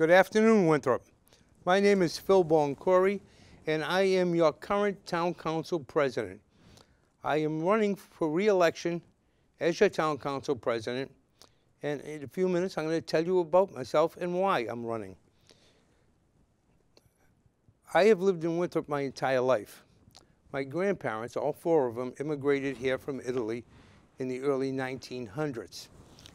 Good afternoon, Winthrop. My name is Phil Boncore, and I am your current Town Council President. I am running for re-election as your Town Council President, and in a few minutes I'm going to tell you about myself and why I'm running. I have lived in Winthrop my entire life. My grandparents, all four of them, immigrated here from Italy in the early 1900s,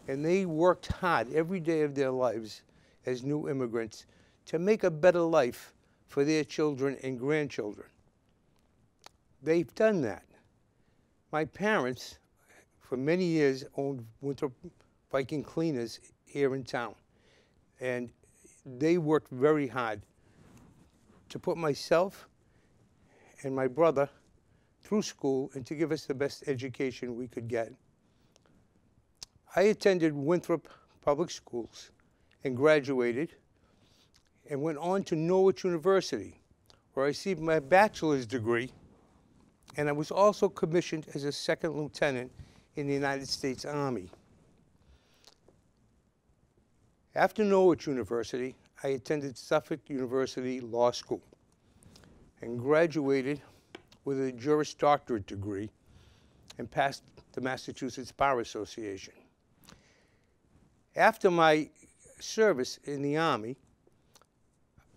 and they worked hard every day of their lives as new immigrants to make a better life for their children and grandchildren. They've done that. My parents, for many years, owned Winthrop Viking Cleaners here in town, and they worked very hard to put myself and my brother through school and to give us the best education we could get. I attended Winthrop Public Schools and graduated and went on to Norwich University, where I received my bachelor's degree, and I was also commissioned as a second lieutenant in the United States Army. After Norwich University, I attended Suffolk University Law School and graduated with a Juris Doctorate degree and passed the Massachusetts Bar Association. After my service in the Army,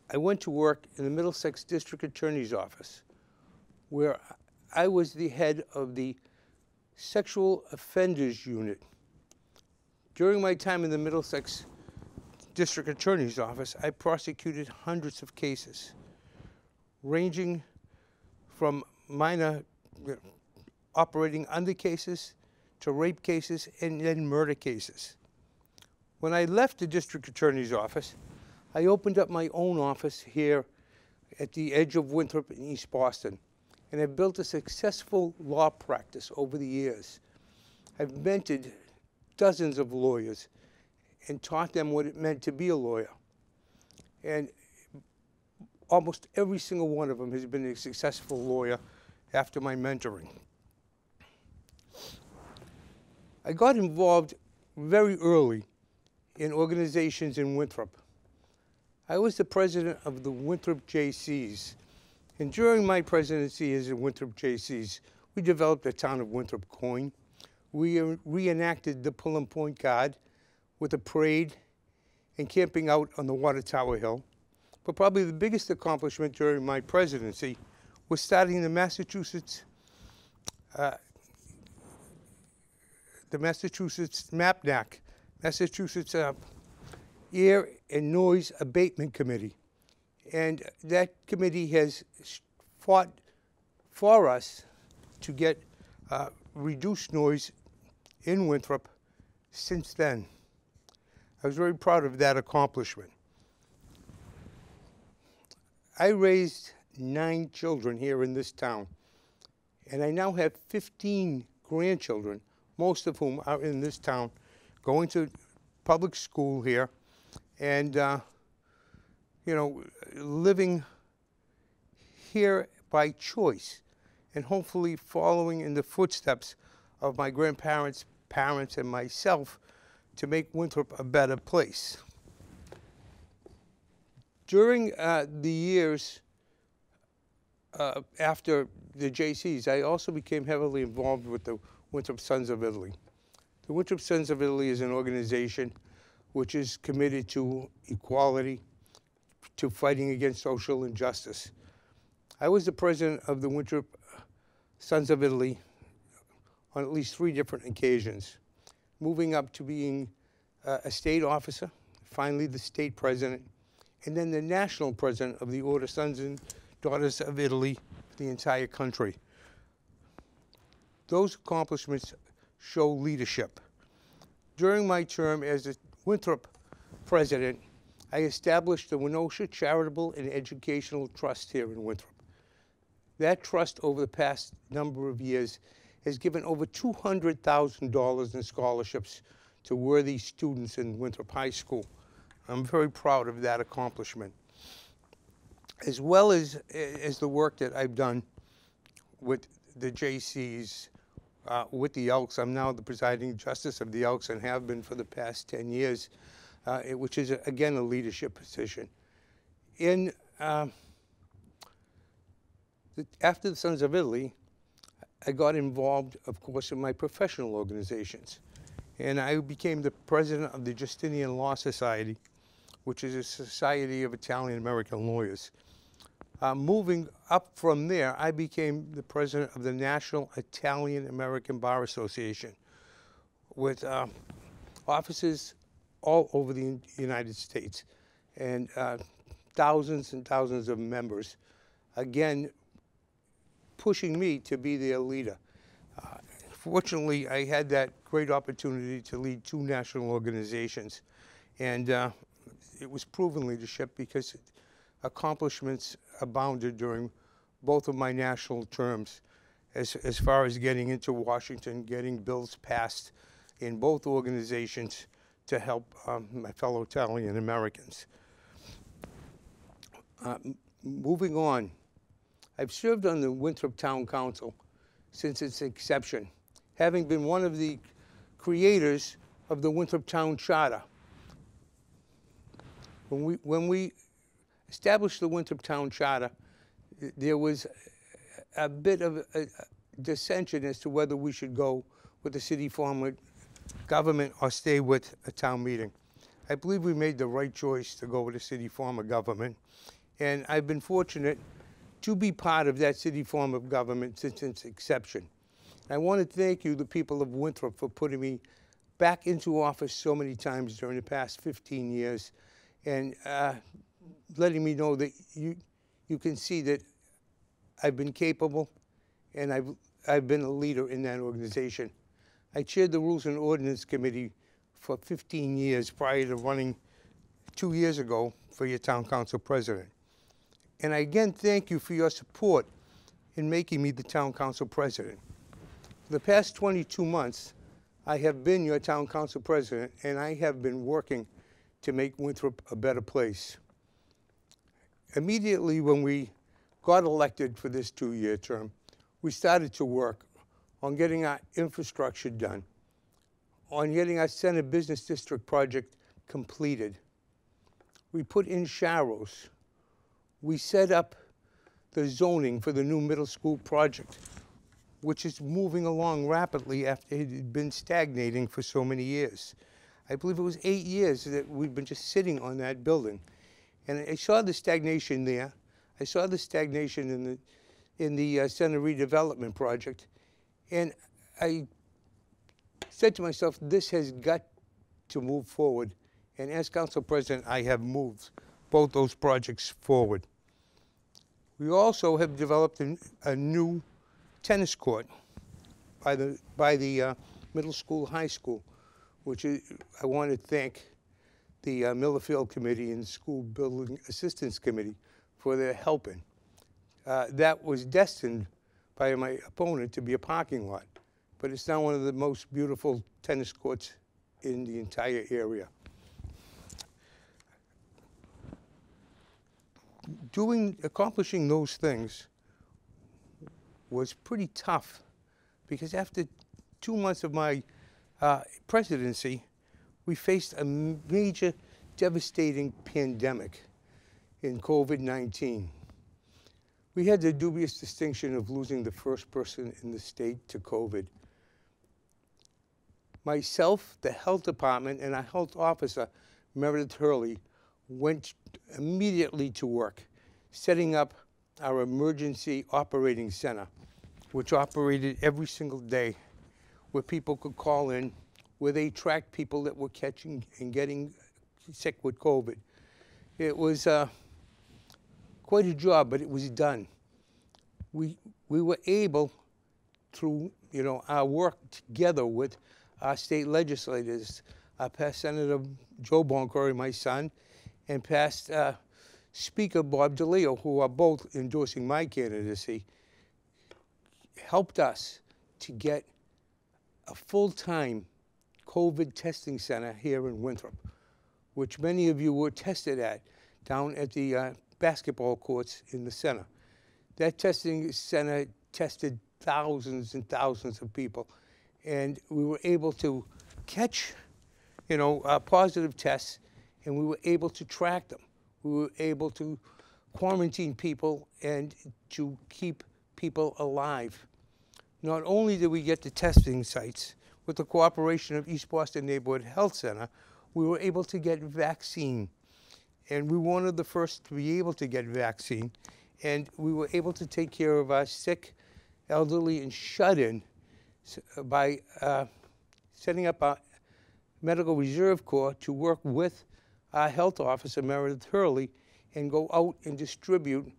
I went to work in the Middlesex District Attorney's Office, where I was the head of the Sexual Offenders Unit. During my time in the Middlesex District Attorney's Office, I prosecuted hundreds of cases, ranging from minor operating under cases to rape cases and then murder cases. When I left the District Attorney's Office, I opened up my own office here at the edge of Winthrop in East Boston, and I've built a successful law practice over the years. I've mentored dozens of lawyers and taught them what it meant to be a lawyer. And almost every single one of them has been a successful lawyer after my mentoring. I got involved very early in organizations in Winthrop. I was the president of the Winthrop JCs, and during my presidency as a Winthrop JCs, we developed the Town of Winthrop coin. We reenacted the Pull and Point Guard with a parade and camping out on the Water Tower Hill. But probably the biggest accomplishment during my presidency was starting the Massachusetts MAPNAC, Massachusetts Air and Noise Abatement Committee. And that committee has fought for us to get reduced noise in Winthrop since then. I was very proud of that accomplishment. I raised 9 children here in this town, and I now have 15 grandchildren, most of whom are in this town, going to public school here, and living here by choice, and hopefully following in the footsteps of my grandparents, parents, and myself to make Winthrop a better place. During the years after the JCs, I also became heavily involved with the Winthrop Sons of Italy. The Winthrop Sons of Italy is an organization which is committed to equality, to fighting against social injustice. I was the president of the Winthrop Sons of Italy on at least 3 different occasions, moving up to being a state officer, finally the state president, and then the national president of the Order Sons and Daughters of Italy for the entire country. Those accomplishments show leadership. During my term as a Winthrop president, I established the Untitled Charitable and Educational Trust here in Winthrop. That trust over the past number of years has given over $200,000 in scholarships to worthy students in Winthrop High School. I'm very proud of that accomplishment. As well as the work that I've done with the JCs, with the Elks. I'm now the presiding justice of the Elks and have been for the past 10 years. which is, again, a leadership position. After the Sons of Italy, I got involved, of course, in my professional organizations. And I became the president of the Justinian Law Society, which is a society of Italian-American lawyers. Moving up from there, I became the president of the National Italian-American Bar Association, with offices all over the United States and thousands and thousands of members, again, pushing me to be their leader. Fortunately, I had that great opportunity to lead 2 national organizations, and it was proven leadership because accomplishments abounded during both of my national terms as far as getting into Washington, getting bills passed in both organizations to help my fellow Italian Americans. Moving on, I've served on the Winthrop Town Council since its inception, having been one of the creators of the Winthrop Town Charter. When we established the Winthrop Town Charter, there was a bit of a dissension as to whether we should go with the city form of government or stay with a town meeting. I believe we made the right choice to go with a city form of government, and I've been fortunate to be part of that city form of government since its inception. I want to thank you, the people of Winthrop, for putting me back into office so many times during the past 15 years and letting me know that you can see that I've been capable and I've been a leader in that organization. I chaired the Rules and Ordinance Committee for 15 years prior to running 2 years ago for your town council president. And I again thank you for your support in making me the town council president. For the past 22 months, I have been your town council president, and I have been working to make Winthrop a better place. Immediately when we got elected for this 2-year term, we started to work on getting our infrastructure done, on getting our Center Business District project completed. We put in sharrows. We set up the zoning for the new middle school project, which is moving along rapidly after it had been stagnating for so many years. I believe it was 8 years that we've been just sitting on that building. And I saw the stagnation there. I saw the stagnation in the center redevelopment project. And I said to myself, this has got to move forward. And as council president, I have moved both those projects forward. We also have developed a new tennis court by the middle school, high school, which I want to thank the Millerfield Committee and the School Building Assistance Committee for their help in. That was destined by my opponent to be a parking lot, but it's now one of the most beautiful tennis courts in the entire area. Accomplishing those things was pretty tough because after 2 months of my presidency, we faced a major, devastating pandemic in COVID-19. We had the dubious distinction of losing the first person in the state to COVID. Myself, the health department, and our health officer, Meredith Hurley, went immediately to work, setting up our emergency operating center, which operated every single day, where people could call in, where they tracked people that were catching and getting sick with COVID. It was quite a job, but it was done. We were able, through our work together with our state legislators, past Senator Joe Boncore, my son, and past Speaker Bob DeLeo, who are both endorsing my candidacy, helped us to get a full-time COVID testing center here in Winthrop, which many of you were tested at down at the basketball courts in the center. That testing center tested thousands and thousands of people, and we were able to catch positive tests and we were able to track them. We were able to quarantine people and to keep people alive. Not only did we get the testing sites, with the cooperation of East Boston Neighborhood Health Center, we were able to get vaccine. And we were one of the first to be able to get vaccine. And we were able to take care of our sick, elderly, and shut-in by setting up a Medical Reserve Corps to work with our health officer, Meredith Hurley, and go out and distribute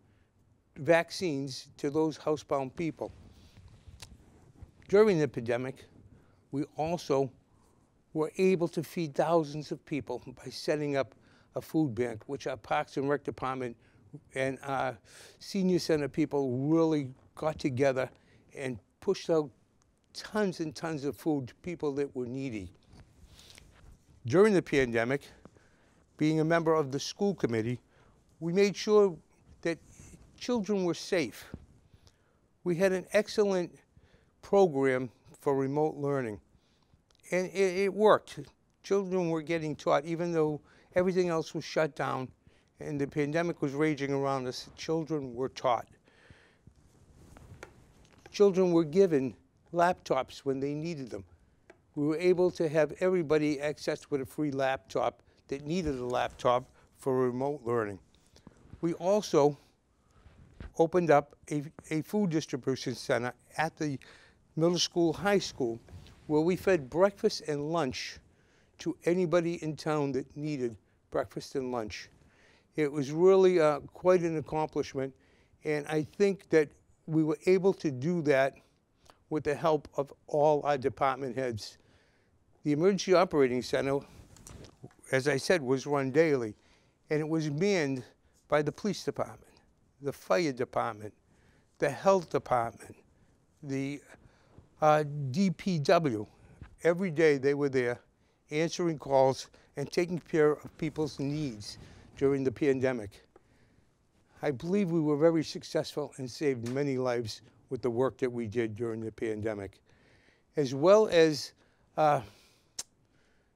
vaccines to those housebound people. During the pandemic, we also were able to feed thousands of people by setting up a food bank, which our Parks and Rec Department and our Senior Center people really got together and pushed out tons and tons of food to people that were needy. During the pandemic, being a member of the school committee, we made sure that children were safe. We had an excellent program for remote learning, and it worked. Children were getting taught, even though everything else was shut down and the pandemic was raging around us, children were taught. Children were given laptops when they needed them. We were able to have everybody accessed with a free laptop that needed a laptop for remote learning. We also opened up a food distribution center at the middle school, high school, where we fed breakfast and lunch to anybody in town that needed breakfast and lunch. It was really quite an accomplishment, and I think that we were able to do that with the help of all our department heads. The Emergency Operating Center, as I said, was run daily, and it was manned by the police department, the fire department, the health department, the DPW. Every day they were there answering calls and taking care of people's needs during the pandemic. I believe we were very successful and saved many lives with the work that we did during the pandemic. As well as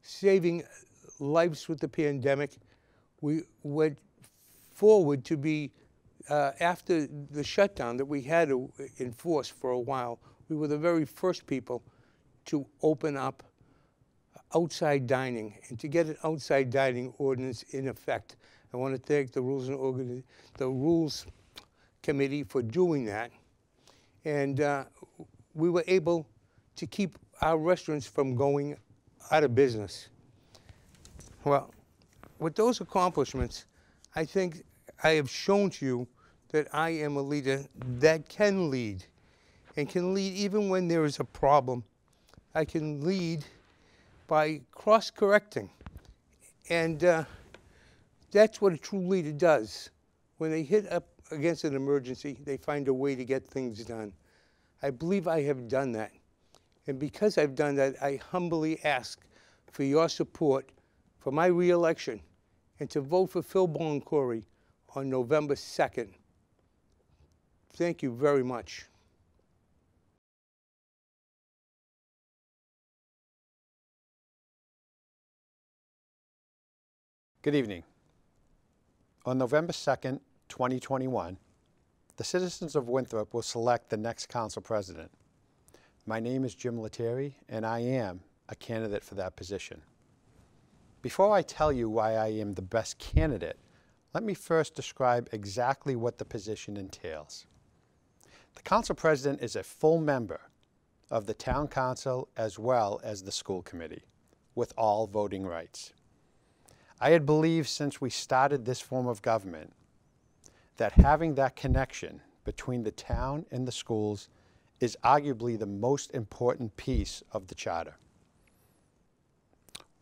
saving lives with the pandemic, we went forward to be, after the shutdown that we had to enforce for a while, we were the very first people to open up outside dining and to get an outside dining ordinance in effect. I want to thank the Rules Committee for doing that. And we were able to keep our restaurants from going out of business. Well, with those accomplishments, I think I have shown to you that I am a leader that can lead, and can lead even when there is a problem. I can lead by cross-correcting. And that's what a true leader does. When they hit up against an emergency, they find a way to get things done. I believe I have done that. And because I've done that, I humbly ask for your support for my re-election and to vote for Phil Boncore on November 2nd. Thank you very much. Good evening. On November 2nd, 2021, the citizens of Winthrop will select the next council president. My name is Jim Letterie, and I am a candidate for that position. Before I tell you why I am the best candidate, let me first describe exactly what the position entails. The council president is a full member of the town council as well as the school committee, with all voting rights. I had believed since we started this form of government that having that connection between the town and the schools is arguably the most important piece of the charter.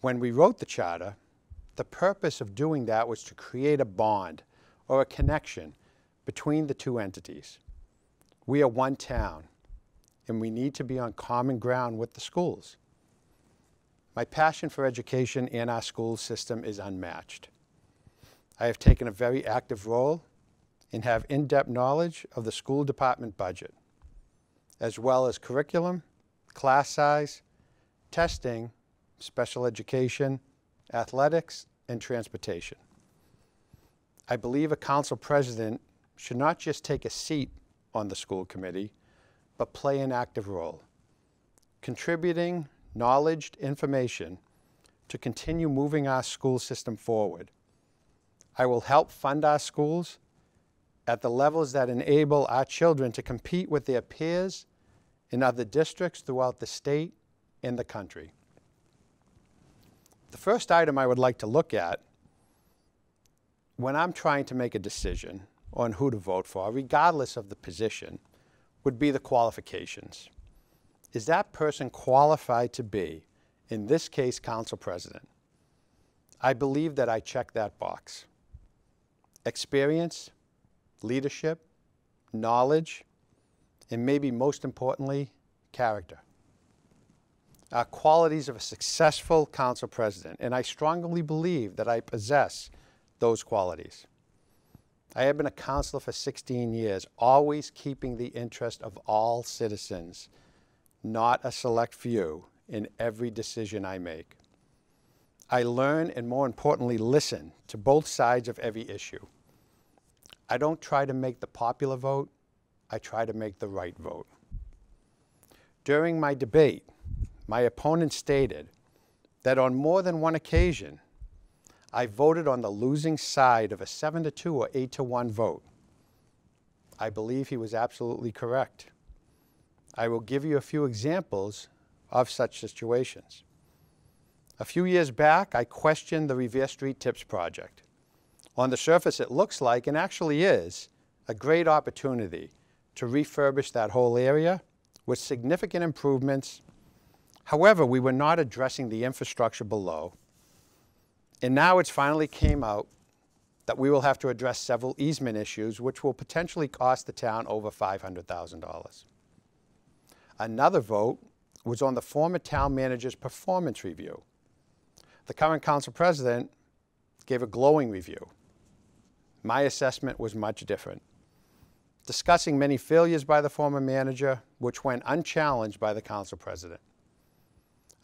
When we wrote the charter, the purpose of doing that was to create a bond or a connection between the two entities. We are one town, and we need to be on common ground with the schools. My passion for education and our school system is unmatched. I have taken a very active role and have in-depth knowledge of the school department budget, as well as curriculum, class size, testing, special education, athletics, and transportation. I believe a council president should not just take a seat on the school committee, but play an active role, contributing knowledge, information to continue moving our school system forward. I will help fund our schools at the levels that enable our children to compete with their peers in other districts throughout the state and the country. The first item I would like to look at when I'm trying to make a decision on who to vote for, regardless of the position, would be the qualifications. Is that person qualified to be, in this case, council president? I believe that I check that box. Experience, leadership, knowledge, and maybe most importantly, character are qualities of a successful council president, and I strongly believe that I possess those qualities. I have been a councilor for 16 years, always keeping the interest of all citizens, not a select few, in every decision I make. I learn and, more importantly, listen to both sides of every issue. I don't try to make the popular vote, I try to make the right vote. During my debate, my opponent stated that on more than one occasion, I voted on the losing side of a 7-2 or 8-1 vote. I believe he was absolutely correct. I will give you a few examples of such situations. A few years back, I questioned the Revere Street Tips project. On the surface, it looks like, and actually is, a great opportunity to refurbish that whole area with significant improvements. However, we were not addressing the infrastructure below. And now it's finally came out that we will have to address several easement issues, which will potentially cost the town over $500,000. Another vote was on the former town manager's performance review. The current council president gave a glowing review. My assessment was much different, discussing many failures by the former manager, which went unchallenged by the council president.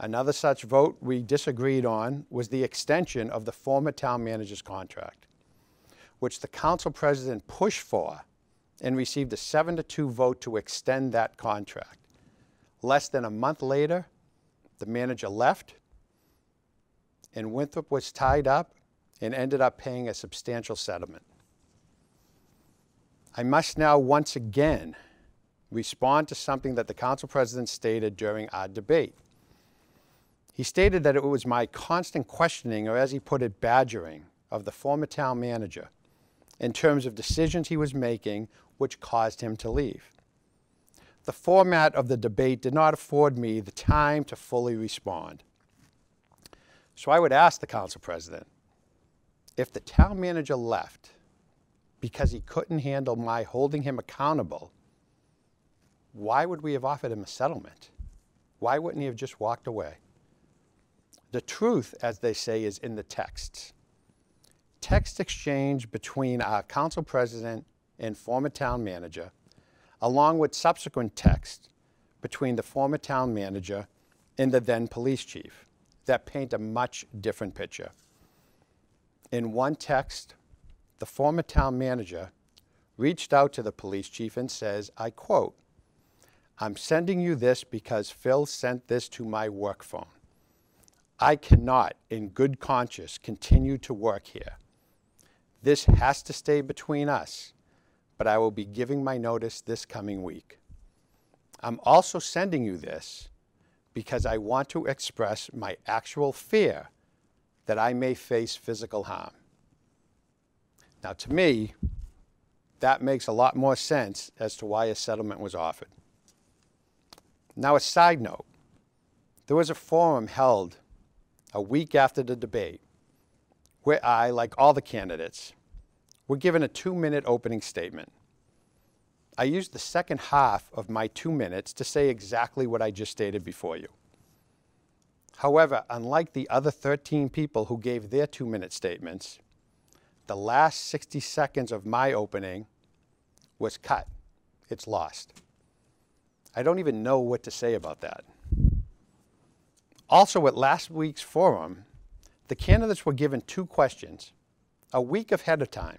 Another such vote we disagreed on was the extension of the former town manager's contract, which the council president pushed for and received a 7-2 vote to extend that contract. Less than a month later, the manager left, and Winthrop was tied up and ended up paying a substantial settlement. I must now once again respond to something that the council president stated during our debate. He stated that it was my constant questioning, or as he put it, badgering, of the former town manager in terms of decisions he was making which caused him to leave. The format of the debate did not afford me the time to fully respond. So I would ask the council president, if the town manager left because he couldn't handle my holding him accountable, why would we have offered him a settlement? Why wouldn't he have just walked away? The truth, as they say, is in the texts. Text exchange between our council president and former town manager, along with subsequent text between the former town manager and the then police chief, that paint a much different picture. In one text, the former town manager reached out to the police chief and says, I quote, "I'm sending you this because Phil sent this to my work phone. I cannot, in good conscience, continue to work here. This has to stay between us, but I will be giving my notice this coming week. I'm also sending you this because I want to express my actual fear that I may face physical harm." Now, to me, that makes a lot more sense as to why a settlement was offered. Now, a side note, there was a forum held a week after the debate where I, like all the candidates, were given a 2-minute opening statement. I used the second half of my 2 minutes to say exactly what I just stated before you. However, unlike the other 13 people who gave their 2-minute statements, the last 60 seconds of my opening was cut. It's lost. I don't even know what to say about that. Also, at last week's forum, the candidates were given 2 questions a week ahead of time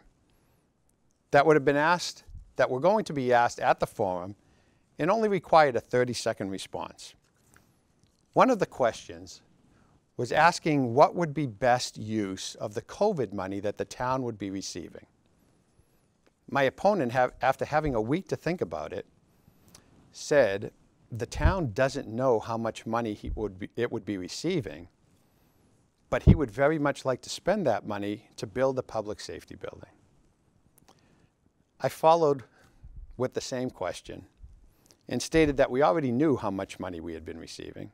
that would have been asked, that were going to be asked at the forum, and only required a 30-second response. One of the questions was asking what would be best use of the COVID money that the town would be receiving. My opponent, after having a week to think about it, said the town doesn't know how much money it would be receiving, but he would very much like to spend that money to build a public safety building. I followed with the same question and stated that we already knew how much money we had been receiving.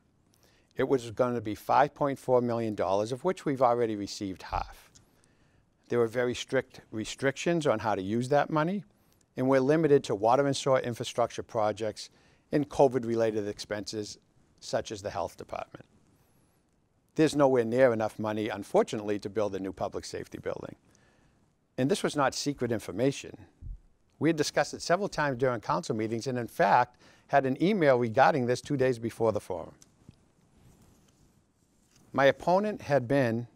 It was going to be $5.4 million, of which we've already received half. There were very strict restrictions on how to use that money, and we're limited to water and sewer infrastructure projects and COVID-related expenses, such as the health department. There's nowhere near enough money, unfortunately, to build a new public safety building. And this was not secret information. We had discussed it several times during council meetings, and in fact, had an email regarding this 2 days before the forum. My opponent had been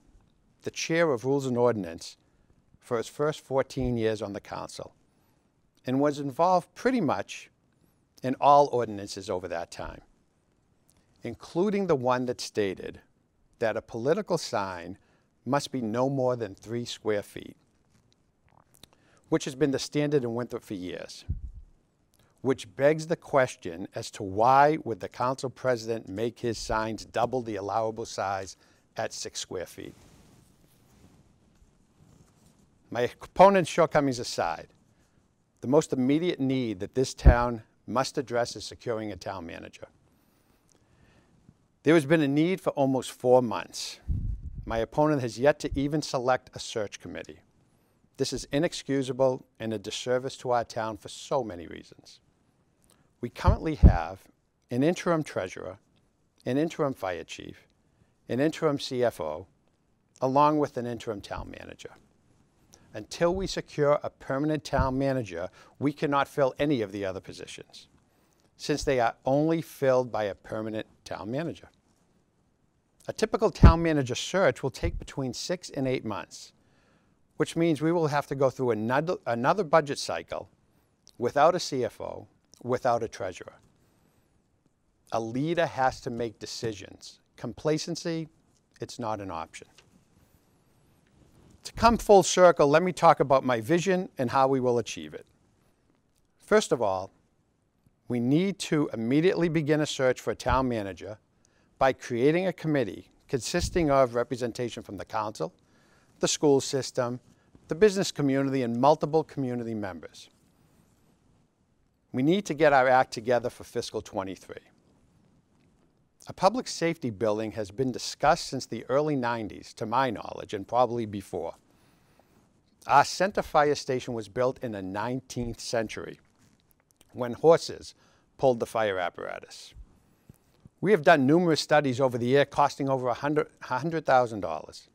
the chair of Rules and Ordinance for his first 14 years on the council, and was involved pretty much in all ordinances over that time, including the one that stated that a political sign must be no more than 3 square feet, which has been the standard in Winthrop for years, which begs the question as to why would the council president make his signs double the allowable size at 6 square feet. My opponent's shortcomings aside, the most immediate need that this town must address is securing a town manager. There has been a need for almost 4 months. My opponent has yet to even select a search committee. This is inexcusable and a disservice to our town for so many reasons. We currently have an interim treasurer, an interim fire chief, an interim CFO, along with an interim town manager. Until we secure a permanent town manager, we cannot fill any of the other positions, since they are only filled by a permanent town manager. A typical town manager search will take between 6 and 8 months, which means we will have to go through another budget cycle without a CFO, without a treasurer. A leader has to make decisions. Complacency, it's not an option. To come full circle, let me talk about my vision and how we will achieve it. First of all, we need to immediately begin a search for a town manager by creating a committee consisting of representation from the council, the school system, the business community, and multiple community members. We need to get our act together for fiscal '23. A public safety building has been discussed since the early '90s, to my knowledge, and probably before. Our center fire station was built in the 19th century, when horses pulled the fire apparatus. We have done numerous studies over the year costing over $100,000.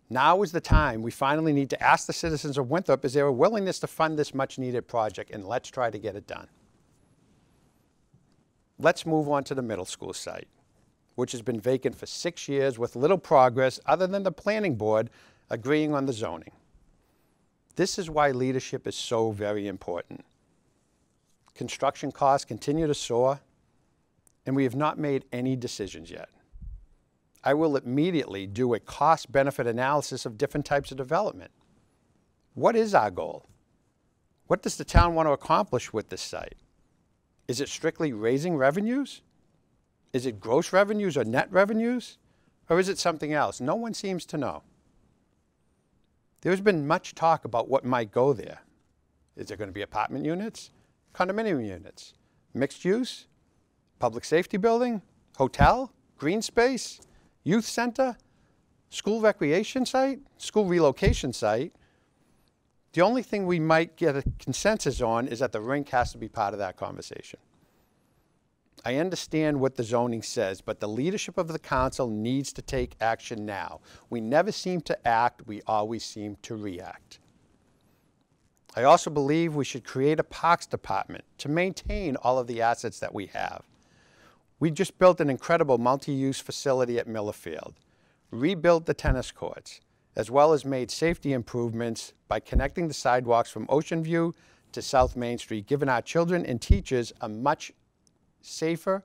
Now is the time we finally need to ask the citizens of Winthrop, is there a willingness to fund this much needed project, and let's try to get it done. Let's move on to the middle school site, which has been vacant for 6 years with little progress other than the planning board agreeing on the zoning. This is why leadership is so very important. Construction costs continue to soar, and we have not made any decisions yet. I will immediately do a cost-benefit analysis of different types of development. What is our goal? What does the town want to accomplish with this site? Is it strictly raising revenues? Is it gross revenues or net revenues? Or is it something else? No one seems to know. There's been much talk about what might go there. Is there going to be apartment units, condominium units, mixed use, public safety building, hotel, green space, youth center, school recreation site, school relocation site? The only thing we might get a consensus on is that the rink has to be part of that conversation. I understand what the zoning says, but the leadership of the council needs to take action now. We never seem to act, we always seem to react. I also believe we should create a parks department to maintain all of the assets that we have. We just built an incredible multi-use facility at Miller Field, rebuilt the tennis courts, as well as made safety improvements by connecting the sidewalks from Ocean View to South Main Street, giving our children and teachers a much safer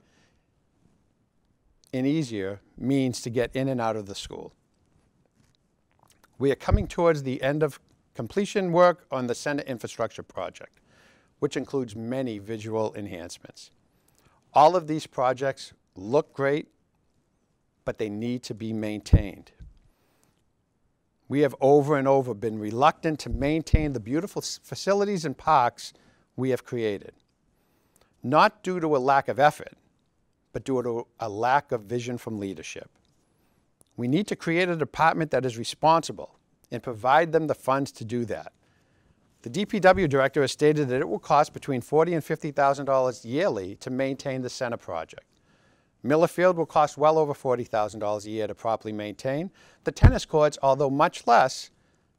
and easier means to get in and out of the school. We are coming towards the end of completion work on the Center Infrastructure Project, which includes many visual enhancements. All of these projects look great, but they need to be maintained. We have over and over been reluctant to maintain the beautiful facilities and parks we have created, not due to a lack of effort, but due to a lack of vision from leadership. We need to create a department that is responsible and provide them the funds to do that. The DPW director has stated that it will cost between $40,000 and $50,000 yearly to maintain the center project. Miller Field will cost well over $40,000 a year to properly maintain. The tennis courts, although much less,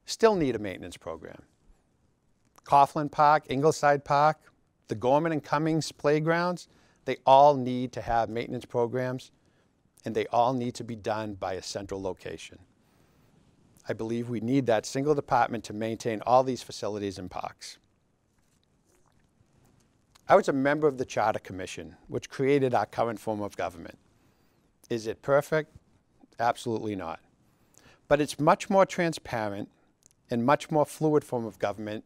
still need a maintenance program. Coughlin Park, Ingleside Park, the Gorman and Cummings playgrounds, they all need to have maintenance programs, and they all need to be done by a central location. I believe we need that single department to maintain all these facilities and parks. I was a member of the Charter Commission, which created our current form of government. Is it perfect? Absolutely not. But it's much more transparent and much more fluid form of government,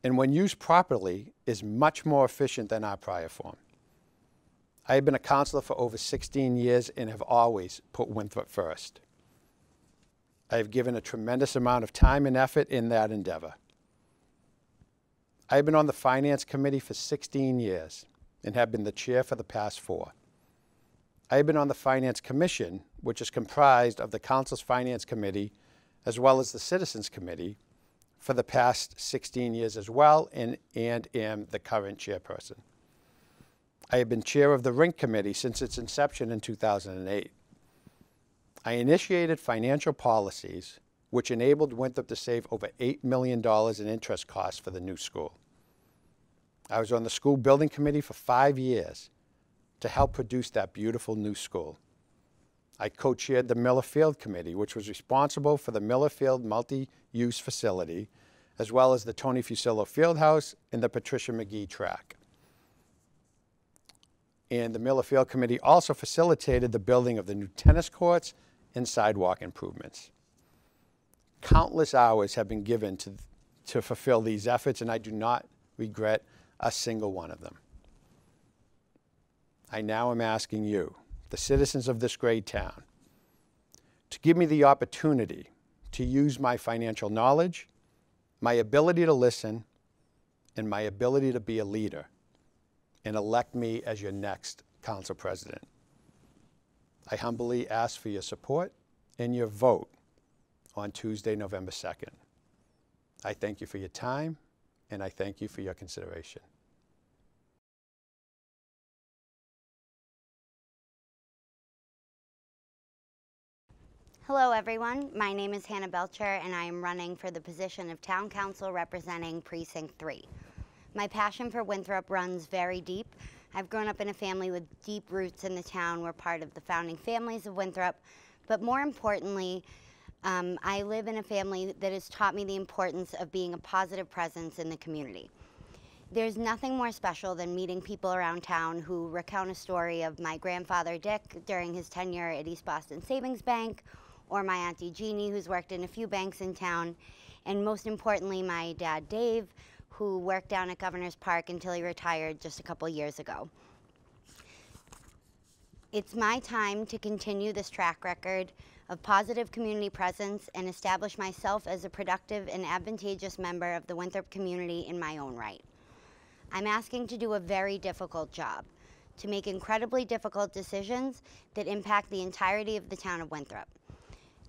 and when used properly, is much more efficient than our prior form. I have been a councilor for over 16 years and have always put Winthrop first. I have given a tremendous amount of time and effort in that endeavor. I have been on the Finance Committee for 16 years and have been the chair for the past 4. I have been on the Finance Commission, which is comprised of the Council's Finance Committee as well as the Citizens Committee, for the past 16 years as well, and am the current chairperson. I have been chair of the Rink Committee since its inception in 2008. I initiated financial policies which enabled Winthrop to save over $8 million in interest costs for the new school. I was on the school building committee for 5 years to help produce that beautiful new school. I co-chaired the Miller Field Committee, which was responsible for the Miller Field multi-use facility, as well as the Tony Fusillo Fieldhouse and the Patricia McGee track. And the Miller Field Committee also facilitated the building of the new tennis courts and sidewalk improvements. Countless hours have been given to fulfill these efforts, and I do not regret a single one of them. I now am asking you, the citizens of this great town, to give me the opportunity to use my financial knowledge, my ability to listen, and my ability to be a leader, and elect me as your next council president. I humbly ask for your support and your vote on Tuesday, November 2nd. I thank you for your time, and I thank you for your consideration. Hello everyone, my name is Hannah Belcher and I am running for the position of Town Council representing Precinct 3. My passion for Winthrop runs very deep. I've grown up in a family with deep roots in the town. We're part of the founding families of Winthrop, but more importantly, I live in a family that has taught me the importance of being a positive presence in the community. There's nothing more special than meeting people around town who recount a story of my grandfather Dick during his tenure at East Boston Savings Bank, or my Auntie Jeannie, who's worked in a few banks in town, and most importantly, my dad Dave, who worked down at Governor's Park until he retired just a couple years ago. It's my time to continue this track record of positive community presence and establish myself as a productive and advantageous member of the Winthrop community in my own right. I'm asking to do a very difficult job, to make incredibly difficult decisions that impact the entirety of the town of Winthrop.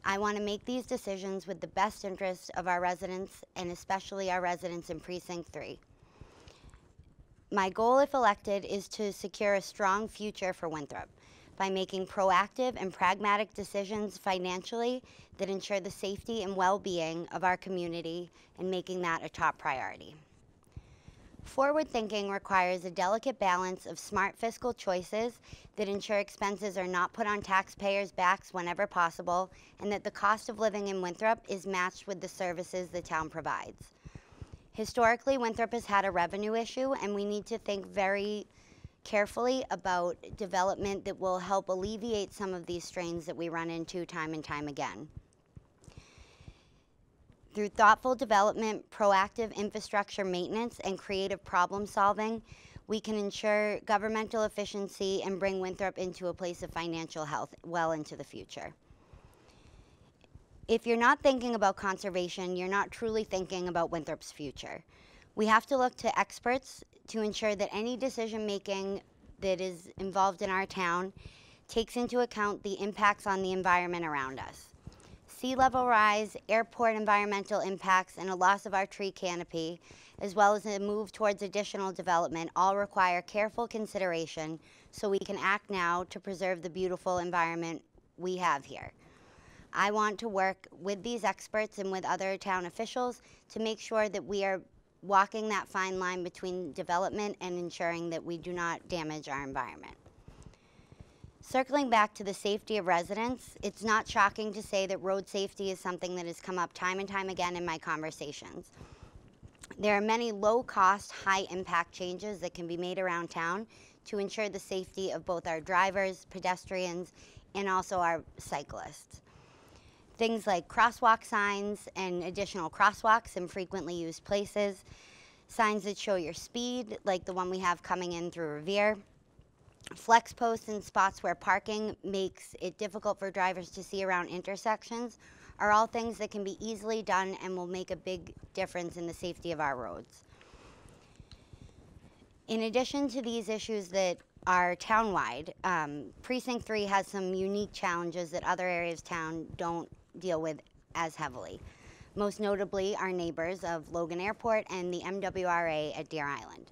I want to make these decisions with the best interest of our residents, and especially our residents in Precinct 3. My goal, if elected, is to secure a strong future for Winthrop by making proactive and pragmatic decisions financially that ensure the safety and well-being of our community and making that a top priority. Forward thinking requires a delicate balance of smart fiscal choices that ensure expenses are not put on taxpayers' backs whenever possible, and that the cost of living in Winthrop is matched with the services the town provides. Historically, Winthrop has had a revenue issue, and we need to think very carefully about development that will help alleviate some of these strains that we run into time and time again. Through thoughtful development, proactive infrastructure maintenance, and creative problem solving, we can ensure governmental efficiency and bring Winthrop into a place of financial health well into the future. If you're not thinking about conservation, you're not truly thinking about Winthrop's future. We have to look to experts to ensure that any decision making that is involved in our town takes into account the impacts on the environment around us. Sea level rise, airport environmental impacts, and a loss of our tree canopy, as well as a move towards additional development, all require careful consideration so we can act now to preserve the beautiful environment we have here. I want to work with these experts and with other town officials to make sure that we are walking that fine line between development and ensuring that we do not damage our environment. Circling back to the safety of residents, it's not shocking to say that road safety is something that has come up time and time again in my conversations. There are many low-cost, high-impact changes that can be made around town to ensure the safety of both our drivers, pedestrians, and also our cyclists. Things like crosswalk signs and additional crosswalks in frequently used places, signs that show your speed, like the one we have coming in through Revere, flex posts in spots where parking makes it difficult for drivers to see around intersections are all things that can be easily done and will make a big difference in the safety of our roads. In addition to these issues that are townwide, Precinct 3 has some unique challenges that other areas of town don't deal with as heavily. Most notably, our neighbors of Logan Airport and the MWRA at Deer Island.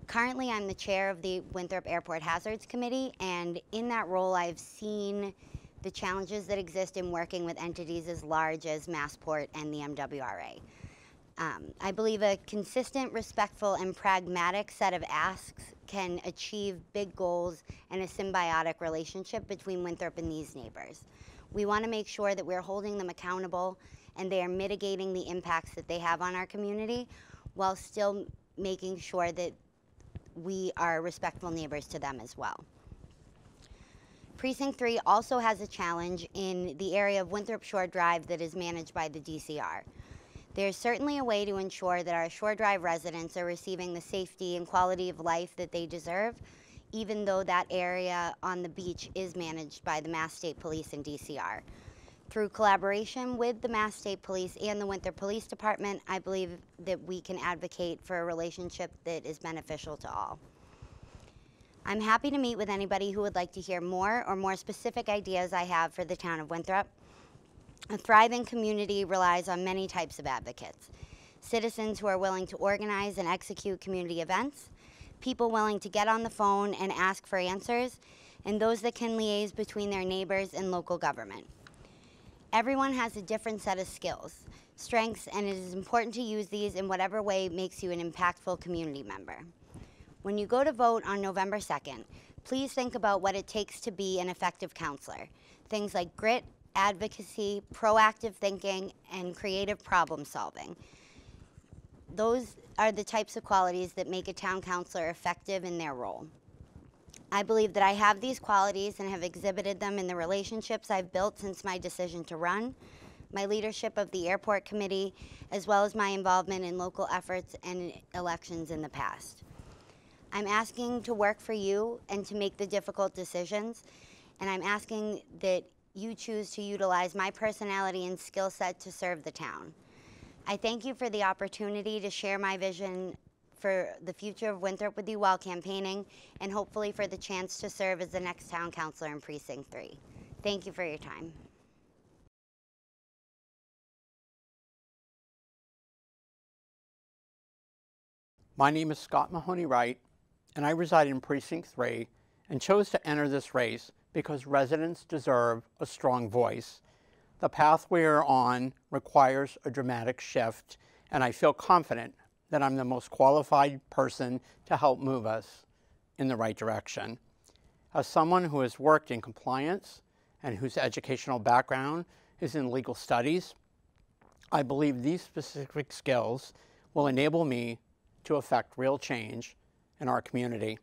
Currently, I'm the chair of the Winthrop Airport Hazards Committee, and in that role, I've seen the challenges that exist in working with entities as large as Massport and the MWRA. I believe a consistent, respectful, and pragmatic set of asks can achieve big goals and a symbiotic relationship between Winthrop and these neighbors. We want to make sure that we're holding them accountable and they are mitigating the impacts that they have on our community while still making sure that we are respectful neighbors to them as well. Precinct 3 also has a challenge in the area of Winthrop Shore Drive that is managed by the DCR. There's certainly a way to ensure that our Shore Drive residents are receiving the safety and quality of life that they deserve, even though that area on the beach is managed by the Mass State Police and DCR. Through collaboration with the Mass State Police and the Winthrop Police Department, I believe that we can advocate for a relationship that is beneficial to all. I'm happy to meet with anybody who would like to hear more or more specific ideas I have for the town of Winthrop. A thriving community relies on many types of advocates. Citizens who are willing to organize and execute community events, people willing to get on the phone and ask for answers, and those that can liaise between their neighbors and local government. Everyone has a different set of skills, strengths, and it is important to use these in whatever way makes you an impactful community member. When you go to vote on November 2nd, please think about what it takes to be an effective counselor. Things like grit, advocacy, proactive thinking, and creative problem solving. Those are the types of qualities that make a town councilor effective in their role. I believe that I have these qualities and have exhibited them in the relationships I've built since my decision to run, my leadership of the airport committee, as well as my involvement in local efforts and elections in the past. I'm asking to work for you and to make the difficult decisions, and I'm asking that you choose to utilize my personality and skill set to serve the town. I thank you for the opportunity to share my vision for the future of Winthrop with you while campaigning, and hopefully for the chance to serve as the next town councilor in Precinct 3. Thank you for your time. My name is Scott Mahoney-Wright, and I reside in Precinct 3 and chose to enter this race because residents deserve a strong voice. The path we are on requires a dramatic shift, and I feel confident that I'm the most qualified person to help move us in the right direction. As someone who has worked in compliance and whose educational background is in legal studies, I believe these specific skills will enable me to effect real change in our community.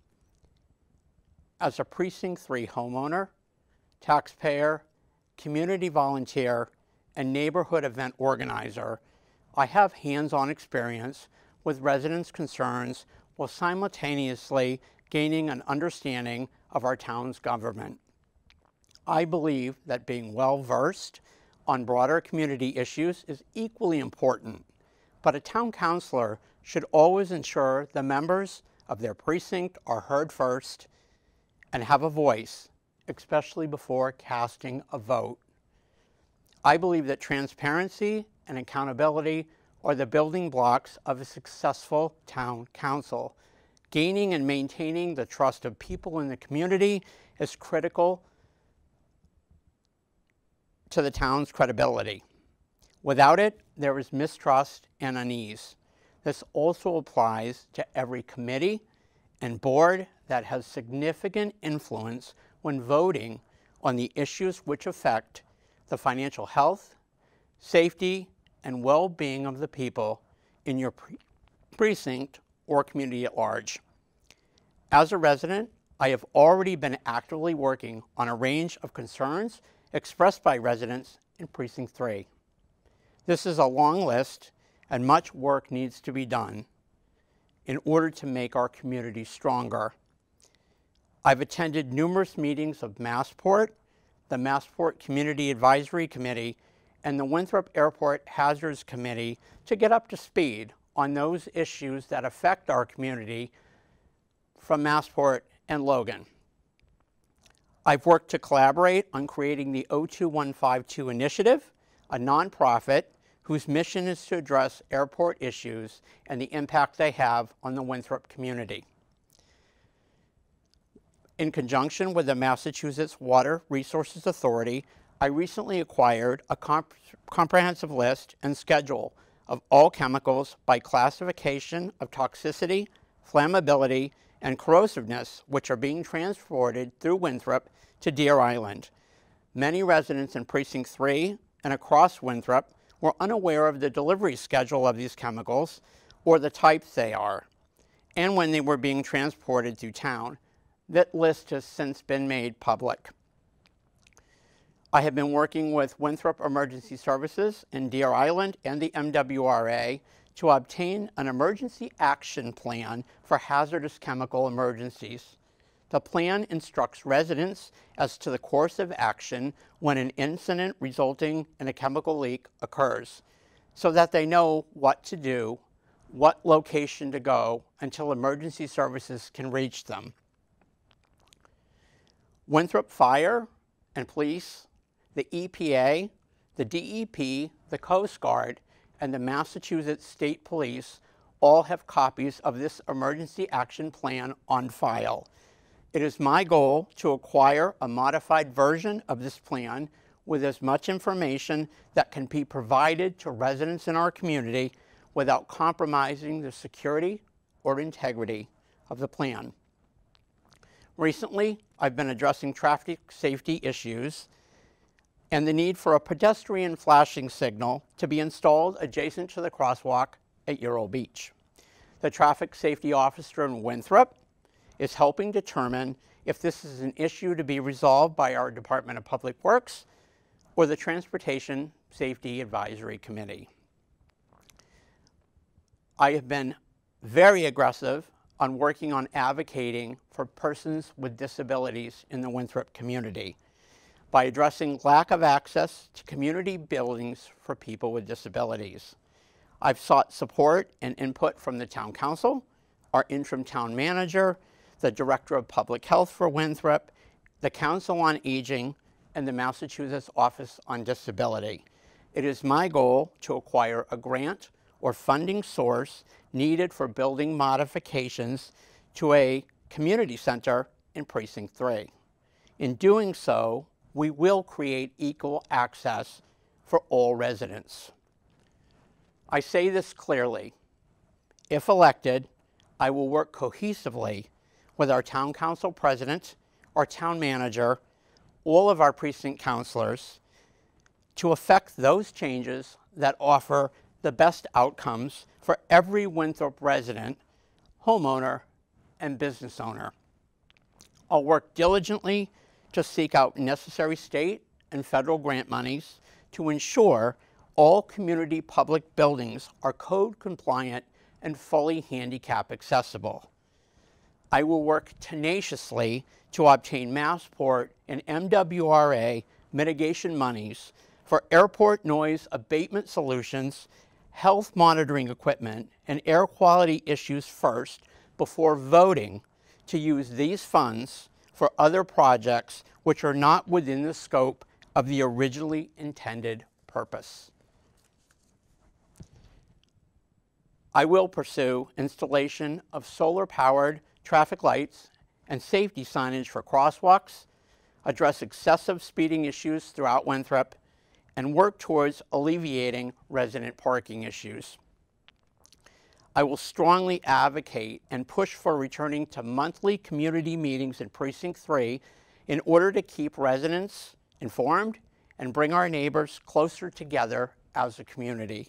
As a Precinct 3 homeowner, taxpayer, community volunteer, and neighborhood event organizer, I have hands-on experience with residents' concerns while simultaneously gaining an understanding of our town's government. I believe that being well-versed on broader community issues is equally important, but a town councilor should always ensure the members of their precinct are heard first and have a voice, especially before casting a vote. I believe that transparency and accountability are the building blocks of a successful town council. Gaining and maintaining the trust of people in the community is critical to the town's credibility. Without it, there is mistrust and unease. This also applies to every committee and board that has significant influence when voting on the issues which affect the financial health, safety, and well-being of the people in your precinct or community at large. As a resident, I have already been actively working on a range of concerns expressed by residents in Precinct 3. This is a long list, and much work needs to be done in order to make our community stronger. I've attended numerous meetings of Massport, the Massport Community Advisory Committee, and the Winthrop Airport Hazards Committee to get up to speed on those issues that affect our community from Massport and Logan. I've worked to collaborate on creating the 02152 Initiative, a nonprofit whose mission is to address airport issues and the impact they have on the Winthrop community. In conjunction with the Massachusetts Water Resources Authority, I recently acquired a comprehensive list and schedule of all chemicals by classification of toxicity, flammability, and corrosiveness, which are being transported through Winthrop to Deer Island. Many residents in Precinct 3 and across Winthrop were unaware of the delivery schedule of these chemicals or the types they are, and when they were being transported through town. That list has since been made public. I have been working with Winthrop Emergency Services in Deer Island and the MWRA to obtain an emergency action plan for hazardous chemical emergencies. The plan instructs residents as to the course of action when an incident resulting in a chemical leak occurs, so that they know what to do, what location to go until emergency services can reach them. Winthrop Fire and Police, the EPA, the DEP, the Coast Guard, and the Massachusetts State Police all have copies of this emergency action plan on file. It is my goal to acquire a modified version of this plan with as much information that can be provided to residents in our community without compromising the security or integrity of the plan. Recently, I've been addressing traffic safety issues and the need for a pedestrian flashing signal to be installed adjacent to the crosswalk at Ural Beach. The traffic safety officer in Winthrop is helping determine if this is an issue to be resolved by our Department of Public Works or the Transportation Safety Advisory Committee. I have been very aggressive on working on advocating for persons with disabilities in the Winthrop community by addressing lack of access to community buildings for people with disabilities. I've sought support and input from the town council, our interim town manager, the director of public health for Winthrop, the Council on Aging, and the Massachusetts Office on Disability. It is my goal to acquire a grant or funding source needed for building modifications to a community center in Precinct 3. In doing so, we will create equal access for all residents. I say this clearly. If elected, I will work cohesively with our town council president, our town manager, all of our precinct councilors to effect those changes that offer the best outcomes for every Winthrop resident, homeowner, and business owner. I'll work diligently to seek out necessary state and federal grant monies to ensure all community public buildings are code compliant and fully handicap accessible. I will work tenaciously to obtain Massport and MWRA mitigation monies for airport noise abatement solutions, health monitoring equipment, and air quality issues first before voting to use these funds for other projects which are not within the scope of the originally intended purpose. I will pursue installation of solar-powered traffic lights and safety signage for crosswalks, address excessive speeding issues throughout Winthrop, and work towards alleviating resident parking issues. I will strongly advocate and push for returning to monthly community meetings in Precinct 3 in order to keep residents informed and bring our neighbors closer together as a community.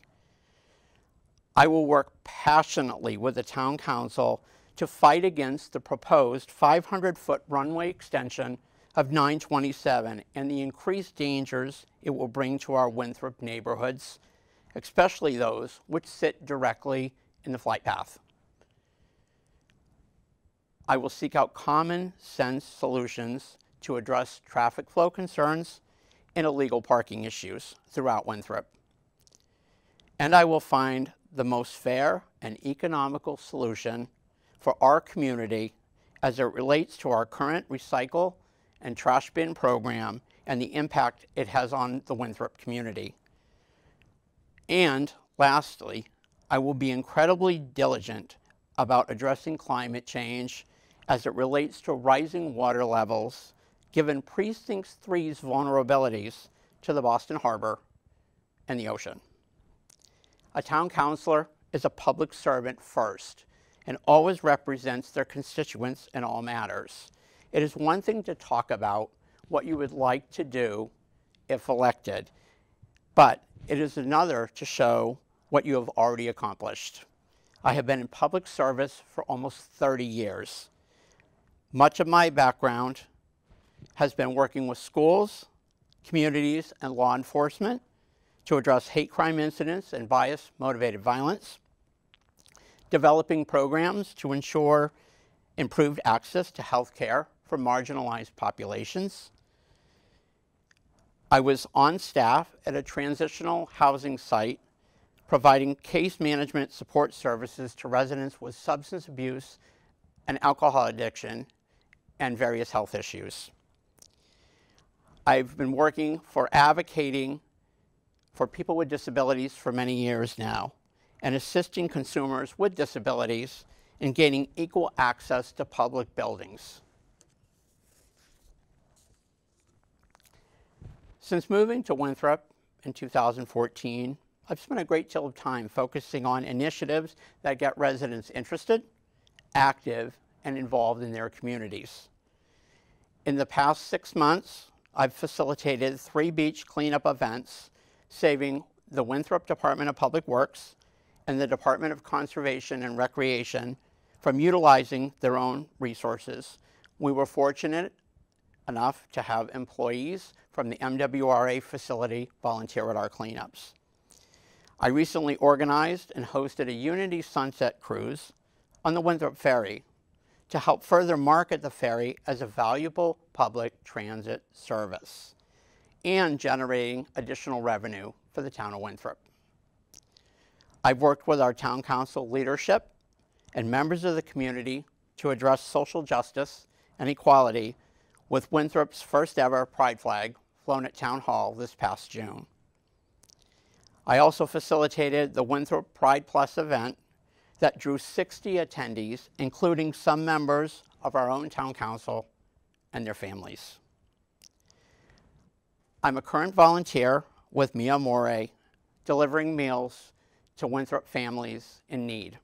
I will work passionately with the town council to fight against the proposed 500-foot runway extension of 927 and the increased dangers it will bring to our Winthrop neighborhoods, especially those which sit directly in the flight path. I will seek out common sense solutions to address traffic flow concerns and illegal parking issues throughout Winthrop. And I will find the most fair and economical solution for our community as it relates to our current recycle and trash bin program and the impact it has on the Winthrop community. And lastly, I will be incredibly diligent about addressing climate change as it relates to rising water levels, given Precinct 3's vulnerabilities to the Boston Harbor and the ocean. A town councilor is a public servant first and always represents their constituents in all matters. It is one thing to talk about what you would like to do if elected, but it is another to show what you have already accomplished. I have been in public service for almost 30 years. Much of my background has been working with schools, communities, and law enforcement to address hate crime incidents and bias-motivated violence, developing programs to ensure improved access to health care for marginalized populations. I was on staff at a transitional housing site providing case management support services to residents with substance abuse and alcohol addiction and various health issues. I've been working for advocating for people with disabilities for many years now and assisting consumers with disabilities in gaining equal access to public buildings. Since moving to Winthrop in 2014, I've spent a great deal of time focusing on initiatives that get residents interested, active, and involved in their communities. In the past 6 months, I've facilitated 3 beach cleanup events, saving the Winthrop Department of Public Works and the Department of Conservation and Recreation from utilizing their own resources. We were fortunate enough to have employees from the MWRA facility volunteer at our cleanups. I recently organized and hosted a Unity Sunset Cruise on the Winthrop Ferry to help further market the ferry as a valuable public transit service and generating additional revenue for the town of Winthrop. I've worked with our town council leadership and members of the community to address social justice and equality with Winthrop's first ever pride flag flown at Town Hall this past June. I also facilitated the Winthrop Pride Plus event that drew 60 attendees, including some members of our own town council and their families. I'm a current volunteer with Mia More, delivering meals to Winthrop families in need.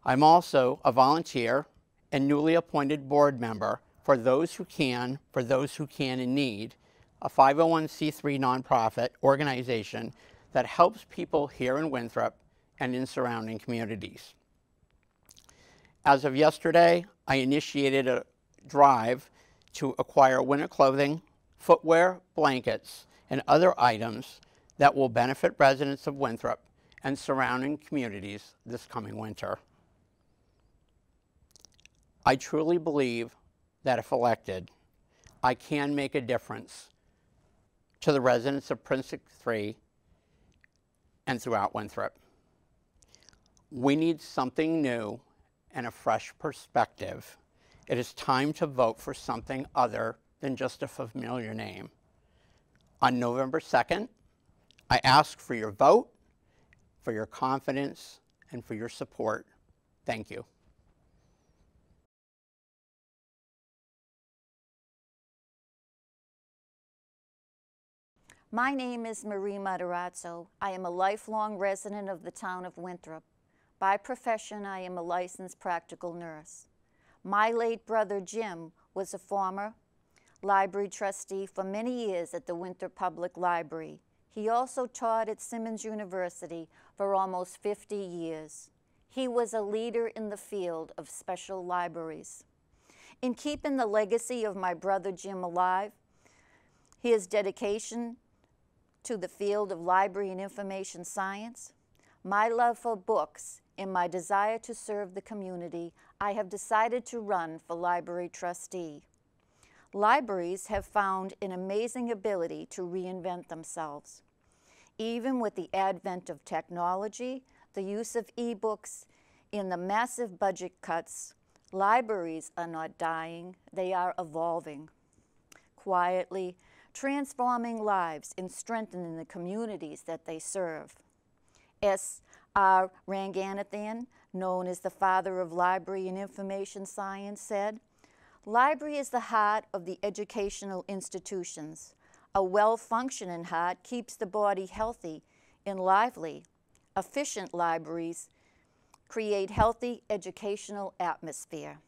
I'm also a volunteer and newly appointed board member for those who can in need, a 501c3 nonprofit organization that helps people here in Winthrop and in surrounding communities. As of yesterday, I initiated a drive to acquire winter clothing, footwear, blankets, and other items that will benefit residents of Winthrop and surrounding communities this coming winter. I truly believe that if elected, I can make a difference to the residents of Precinct 3 and throughout Winthrop. We need something new and a fresh perspective. It is time to vote for something other than just a familiar name. On November 2nd, I ask for your vote, for your confidence, and for your support. Thank you. My name is Marie Matarazzo. I am a lifelong resident of the town of Winthrop. By profession, I am a licensed practical nurse. My late brother Jim was a former library trustee for many years at the Winthrop Public Library. He also taught at Simmons University for almost 50 years. He was a leader in the field of special libraries. In keeping the legacy of my brother Jim alive, his dedication to the field of library and information science, my love for books, and my desire to serve the community, I have decided to run for library trustee. Libraries have found an amazing ability to reinvent themselves. Even with the advent of technology, the use of e-books, and the massive budget cuts, libraries are not dying, they are evolving. Quietly, transforming lives and strengthening the communities that they serve. S.R. Ranganathan, known as the father of library and information science, said, "Library is the heart of the educational institutions. A well-functioning heart keeps the body healthy and lively. Efficient libraries create healthy educational atmosphere."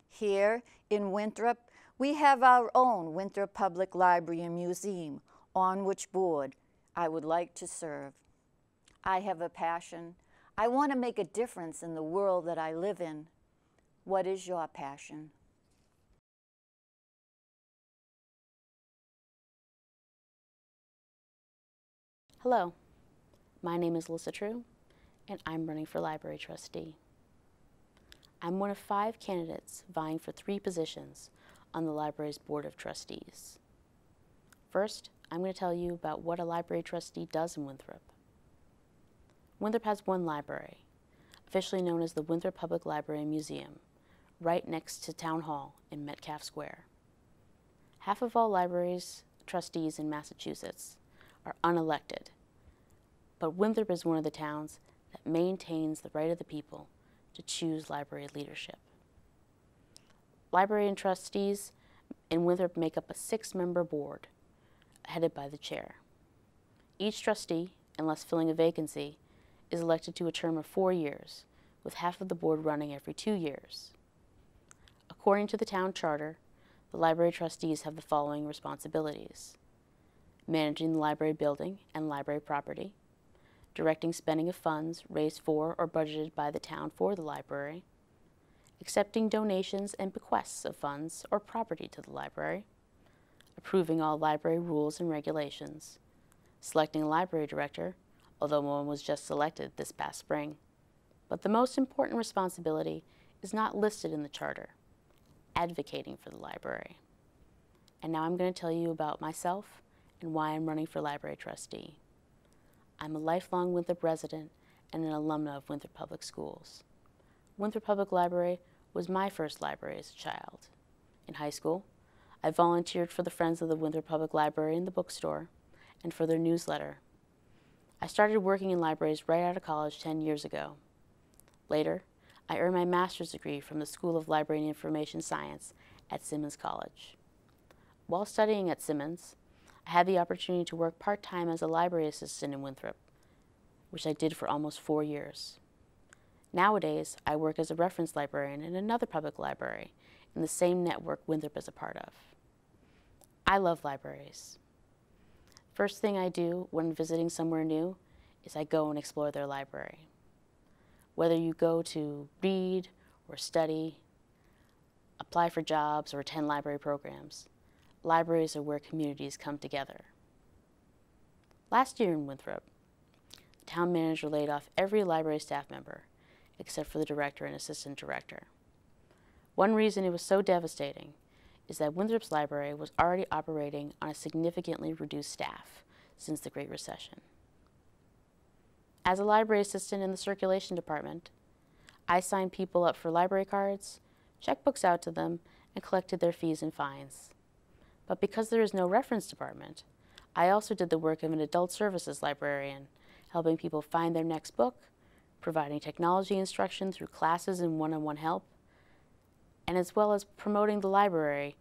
Here in Winthrop, we have our own Winthrop Public Library and Museum, on which board I would like to serve. I have a passion. I want to make a difference in the world that I live in. What is your passion? Hello, my name is Alysssa, and I'm running for library trustee. I'm one of 5 candidates vying for 3 positions on the library's Board of Trustees. First, I'm going to tell you about what a library trustee does in Winthrop. Winthrop has one library, officially known as the Winthrop Public Library and Museum, right next to Town Hall in Metcalf Square. Half of all libraries trustees in Massachusetts are unelected, but Winthrop is one of the towns that maintains the right of the people to choose library leadership. Library and trustees in Winthrop make up a 6-member board, headed by the chair. Each trustee, unless filling a vacancy, is elected to a term of 4 years, with half of the board running every 2 years. According to the town charter, the library trustees have the following responsibilities: managing the library building and library property, directing spending of funds raised for or budgeted by the town for the library, accepting donations and bequests of funds or property to the library, approving all library rules and regulations, selecting a library director, although one was just selected this past spring. But the most important responsibility is not listed in the charter: advocating for the library. And now I'm going to tell you about myself and why I'm running for library trustee. I'm a lifelong Winthrop resident and an alumna of Winthrop Public Schools. Winthrop Public Library was my first library as a child. In high school, I volunteered for the Friends of the Winthrop Public Library in the bookstore and for their newsletter. I started working in libraries right out of college 10 years ago. Later, I earned my master's degree from the School of Library and Information Science at Simmons College. While studying at Simmons, I had the opportunity to work part-time as a library assistant in Winthrop, which I did for almost 4 years. Nowadays, I work as a reference librarian in another public library in the same network Winthrop is a part of. I love libraries. First thing I do when visiting somewhere new is I go and explore their library. Whether you go to read or study, apply for jobs, or attend library programs, libraries are where communities come together. Last year in Winthrop, the town manager laid off every library staff member except for the director and assistant director. One reason it was so devastating is that Winthrop's library was already operating on a significantly reduced staff since the Great Recession. As a library assistant in the circulation department, I signed people up for library cards, checked books out to them, and collected their fees and fines. But because there is no reference department, I also did the work of an adult services librarian, helping people find their next book, providing technology instruction through classes and one-on-one help, and as well as promoting the library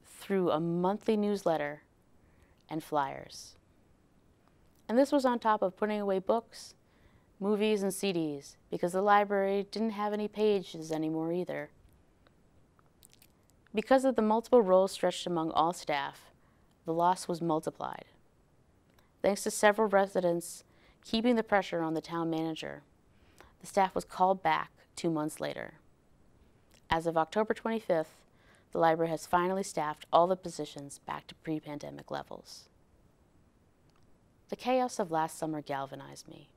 through a monthly newsletter and flyers. And this was on top of putting away books, movies, and CDs, because the library didn't have any pages anymore either. Because of the multiple roles stretched among all staff, the loss was multiplied. Thanks to several residents keeping the pressure on the town manager, the staff was called back 2 months later. As of October 25th, the library has finally staffed all the positions back to pre-pandemic levels. The chaos of last summer galvanized me.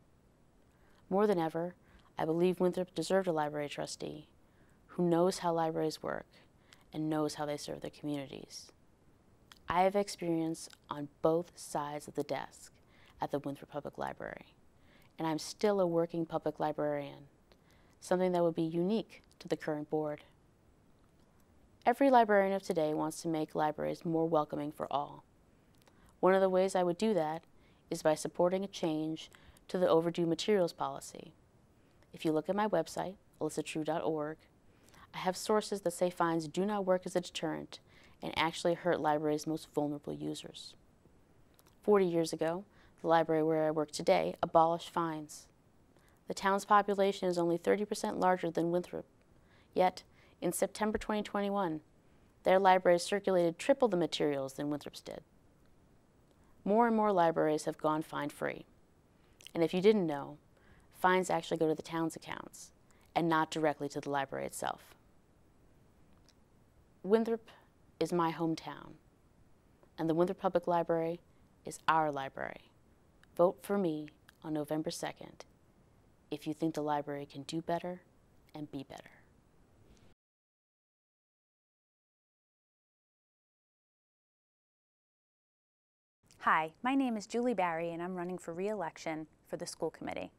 More than ever, I believe Winthrop deserved a library trustee who knows how libraries work and knows how they serve their communities. I have experience on both sides of the desk at the Winthrop Public Library, and I'm still a working public librarian, something that would be unique to the current board. Every librarian of today wants to make libraries more welcoming for all. One of the ways I would do that is by supporting a change to the overdue materials policy. If you look at my website, alyssatrue.org, I have sources that say fines do not work as a deterrent and actually hurt libraries' most vulnerable users. 40 years ago, the library where I work today abolished fines. The town's population is only 30% larger than Winthrop, yet in September 2021, their library circulated triple the materials than Winthrop's did. More and more libraries have gone fine-free. And if you didn't know, fines actually go to the town's accounts and not directly to the library itself. Winthrop is my hometown, and the Winthrop Public Library is our library. Vote for me on November 2nd if you think the library can do better and be better. Hi, my name is Julie Barry and I'm running for re-election for the school committee.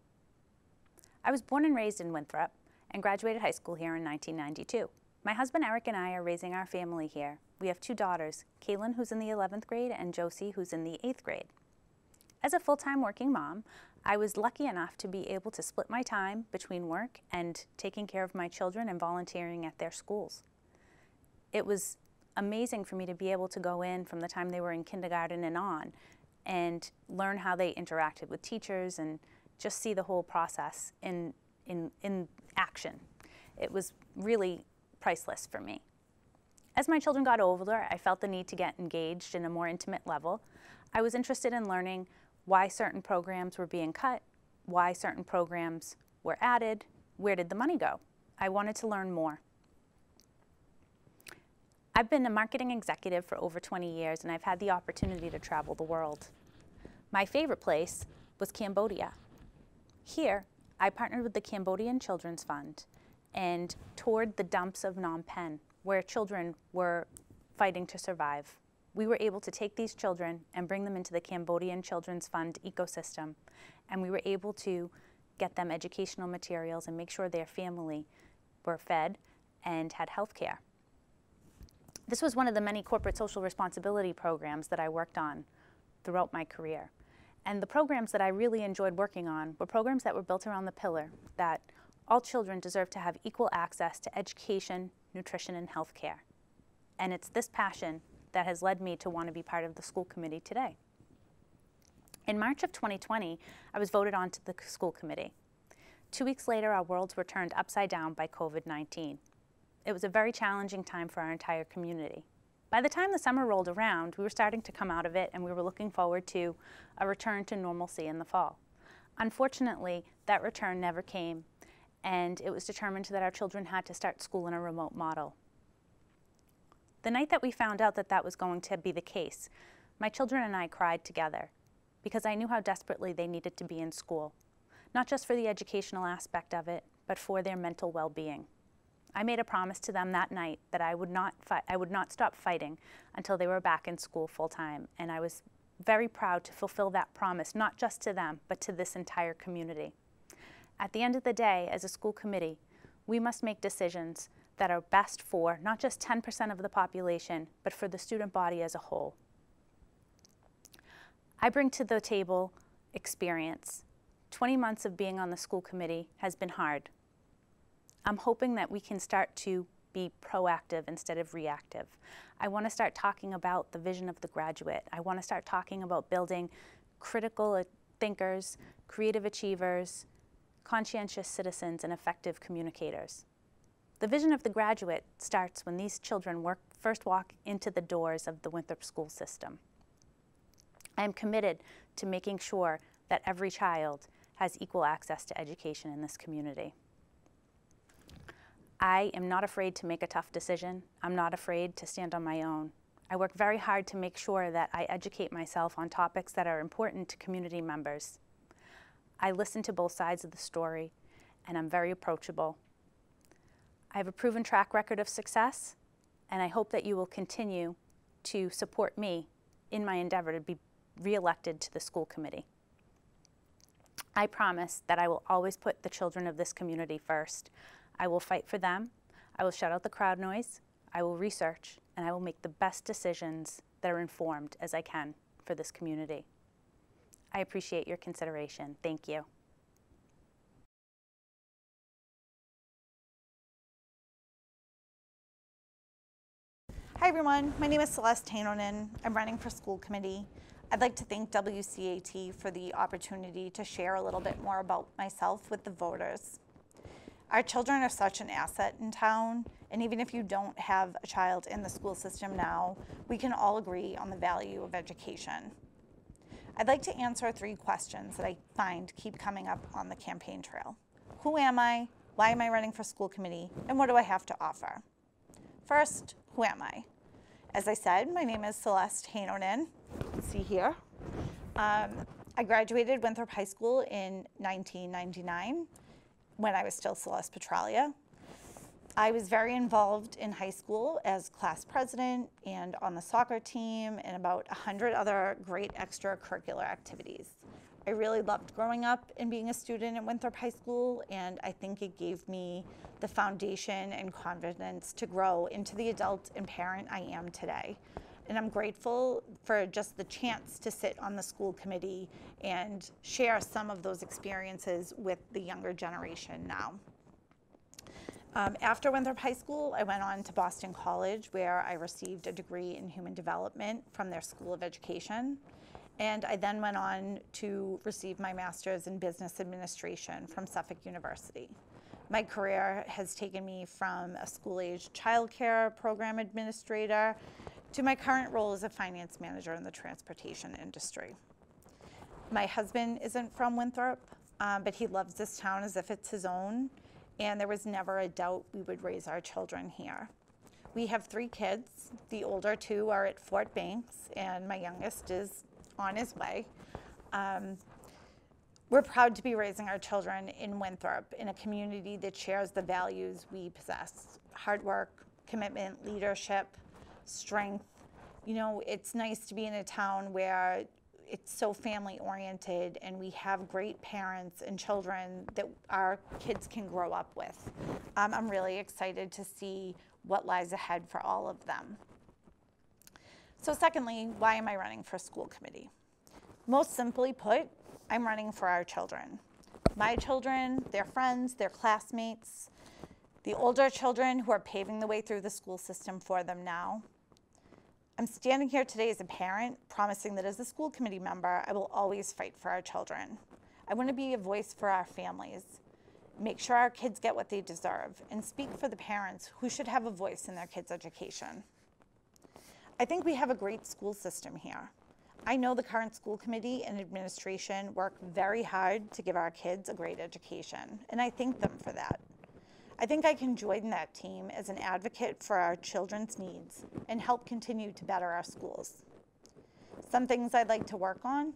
I was born and raised in Winthrop and graduated high school here in 1992. My husband Eric and I are raising our family here. We have 2 daughters, Kaylin, who's in the 11th grade, and Josie, who's in the 8th grade. As a full-time working mom, I was lucky enough to be able to split my time between work and taking care of my children and volunteering at their schools. It was amazing for me to be able to go in from the time they were in kindergarten and on and learn how they interacted with teachers and just see the whole process in action. It was really priceless for me. As my children got older, I felt the need to get engaged in a more intimate level. I was interested in learning why certain programs were being cut, why certain programs were added, where did the money go? I wanted to learn more. I've been a marketing executive for over 20 years and I've had the opportunity to travel the world. My favorite place was Cambodia. Here, I partnered with the Cambodian Children's Fund and toured the dumps of Phnom Penh, where children were fighting to survive. We were able to take these children and bring them into the Cambodian Children's Fund ecosystem, and we were able to get them educational materials and make sure their family were fed and had health care. This was one of the many corporate social responsibility programs that I worked on throughout my career. And the programs that I really enjoyed working on were programs that were built around the pillar that all children deserve to have equal access to education, nutrition, and health care. And it's this passion that has led me to want to be part of the school committee today. In March of 2020, I was voted onto the school committee. 2 weeks later, our worlds were turned upside down by COVID-19. It was a very challenging time for our entire community. By the time the summer rolled around, we were starting to come out of it and we were looking forward to a return to normalcy in the fall. Unfortunately, that return never came, and it was determined that our children had to start school in a remote model. The night that we found out that that was going to be the case, my children and I cried together because I knew how desperately they needed to be in school, not just for the educational aspect of it, but for their mental well-being. I made a promise to them that night that I would not stop fighting until they were back in school full-time, and I was very proud to fulfill that promise, not just to them, but to this entire community. At the end of the day, as a school committee, we must make decisions that are best for not just 10% of the population, but for the student body as a whole. I bring to the table experience. 20 months of being on the school committee has been hard. I'm hoping that we can start to be proactive instead of reactive. I want to start talking about the vision of the graduate. I want to start talking about building critical thinkers, creative achievers, conscientious citizens, and effective communicators. The vision of the graduate starts when these children first walk into the doors of the Winthrop school system. I am committed to making sure that every child has equal access to education in this community. I am not afraid to make a tough decision. I'm not afraid to stand on my own. I work very hard to make sure that I educate myself on topics that are important to community members. I listen to both sides of the story, and I'm very approachable. I have a proven track record of success, and I hope that you will continue to support me in my endeavor to be re-elected to the school committee. I promise that I will always put the children of this community first. I will fight for them, I will shut out the crowd noise, I will research, and I will make the best decisions that are informed as I can for this community. I appreciate your consideration. Thank you. Hi everyone, my name is Celeste Heinonen. I'm running for school committee. I'd like to thank WCAT for the opportunity to share a little bit more about myself with the voters. Our children are such an asset in town, and even if you don't have a child in the school system now, we can all agree on the value of education. I'd like to answer 3 questions that I find keep coming up on the campaign trail. Who am I? Why am I running for school committee? And what do I have to offer? First, who am I? As I said, my name is Celeste Heinonen. You can see here. I graduated Winthrop High School in 1999 when I was still Celeste Petralia. I was very involved in high school as class president and on the soccer team and about 100 other great extracurricular activities. I really loved growing up and being a student at Winthrop High School, and I think it gave me the foundation and confidence to grow into the adult and parent I am today. And I'm grateful for just the chance to sit on the school committee and share some of those experiences with the younger generation now. After Winthrop High School, I went on to Boston College, where I received a degree in human development from their School of Education. And I then went on to receive my master's in business administration from Suffolk University. My career has taken me from a school-age childcare program administrator to my current role as a finance manager in the transportation industry. My husband isn't from Winthrop, but he loves this town as if it's his own, and there was never a doubt we would raise our children here. We have 3 kids. The older 2 are at Fort Banks, and my youngest is on his way. We're proud to be raising our children in Winthrop, in a community that shares the values we possess: hard work, commitment, leadership, strength. You know, it's nice to be in a town where it's so family oriented and we have great parents and children that our kids can grow up with. I'm really excited to see what lies ahead for all of them. So secondly, why am I running for school committee? Most simply put, I'm running for our children. My children, their friends, their classmates, the older children who are paving the way through the school system for them now. I'm standing here today as a parent, promising that as a school committee member, I will always fight for our children. I want to be a voice for our families. make sure our kids get what they deserve, and speak for the parents who should have a voice in their kids' education. I think we have a great school system here. I know the current school committee and administration work very hard to give our kids a great education, and I thank them for that. I think I can join that team as an advocate for our children's needs and help continue to better our schools. Some things I'd like to work on.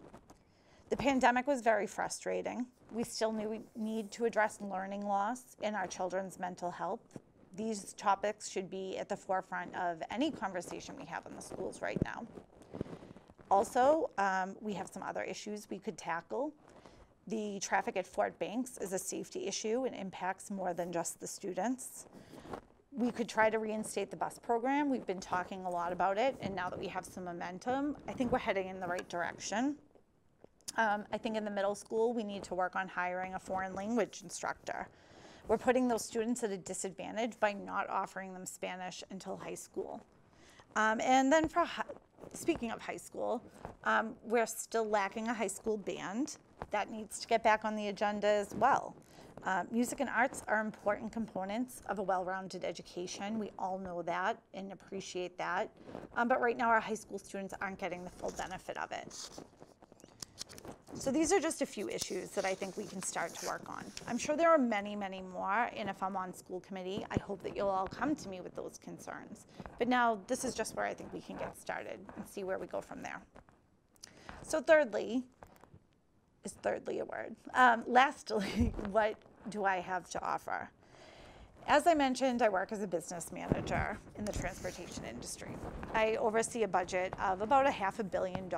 The pandemic was very frustrating. We still need to address learning loss and our children's mental health. These topics should be at the forefront of any conversation we have in the schools right now. Also, we have some other issues we could tackle. The traffic at Fort Banks is a safety issue and impacts more than just the students. We could try to reinstate the bus program. We've been talking a lot about it, and now that we have some momentum, I think we're heading in the right direction. I think in the middle school, we need to work on hiring a foreign language instructor. We're putting those students at a disadvantage by not offering them Spanish until high school. And then speaking of high school, we're still lacking a high school band. That needs to get back on the agenda as well. Music and arts are important components of a well-rounded education. We all know that and appreciate that. But right now, our high school students aren't getting the full benefit of it. So these are just a few issues that I think we can start to work on. I'm sure there are many, many more, and if I'm on school committee, I hope that you'll all come to me with those concerns. But now, this is just where I think we can get started and see where we go from there. So thirdly, is thirdly a word? Lastly, what do I have to offer? As I mentioned, I work as a business manager in the transportation industry. I oversee a budget of about $500 million.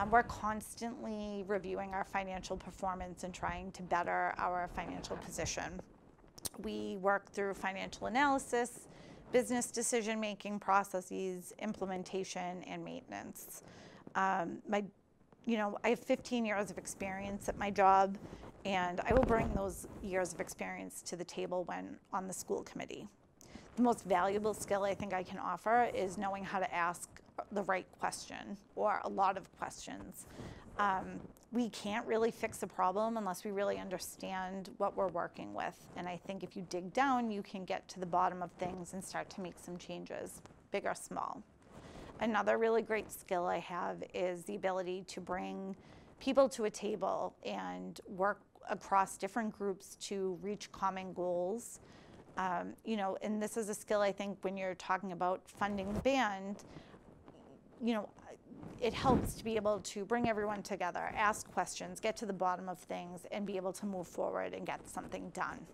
We're constantly reviewing our financial performance and trying to better our financial position. We work through financial analysis, business decision-making processes, implementation, and maintenance. I have 15 years of experience at my job, and I will bring those years of experience to the table when on the school committee. The most valuable skill I think I can offer is knowing how to ask the right question, or a lot of questions. We can't really fix a problem unless we really understand what we're working with. And I think if you dig down, you can get to the bottom of things and start to make some changes, big or small. Another really great skill I have is the ability to bring people to a table and work across different groups to reach common goals. And this is a skill I think when you're talking about funding the band, it helps to be able to bring everyone together, ask questions, get to the bottom of things, and be able to move forward and get something done.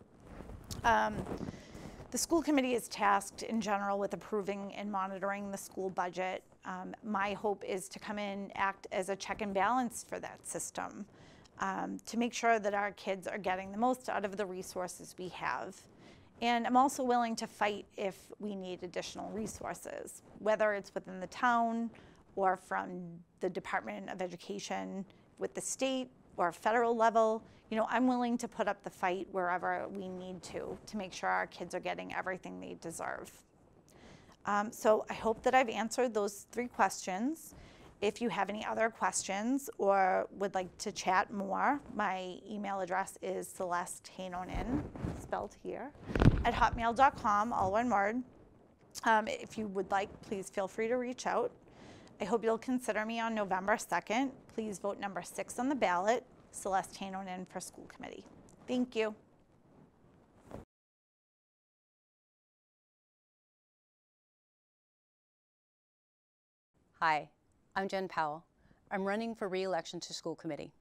The school committee is tasked in general with approving and monitoring the school budget. My hope is to come in, act as a check and balance for that system, to make sure that our kids are getting the most out of the resources we have. And I'm also willing to fight if we need additional resources, whether it's within the town or from the Department of Education with the state or federal level. I'm willing to put up the fight wherever we need to make sure our kids are getting everything they deserve. So I hope that I've answered those 3 questions. If you have any other questions or would like to chat more, my email address is Celeste Heinonen, spelled here, @hotmail.com, all one word. If you would like, please feel free to reach out. I hope you'll consider me on November 2nd. Please vote number 6 on the ballot, Celeste Heinonen for school committee. Thank you. Hi, I'm Jen Powell. I'm running for re-election to school committee.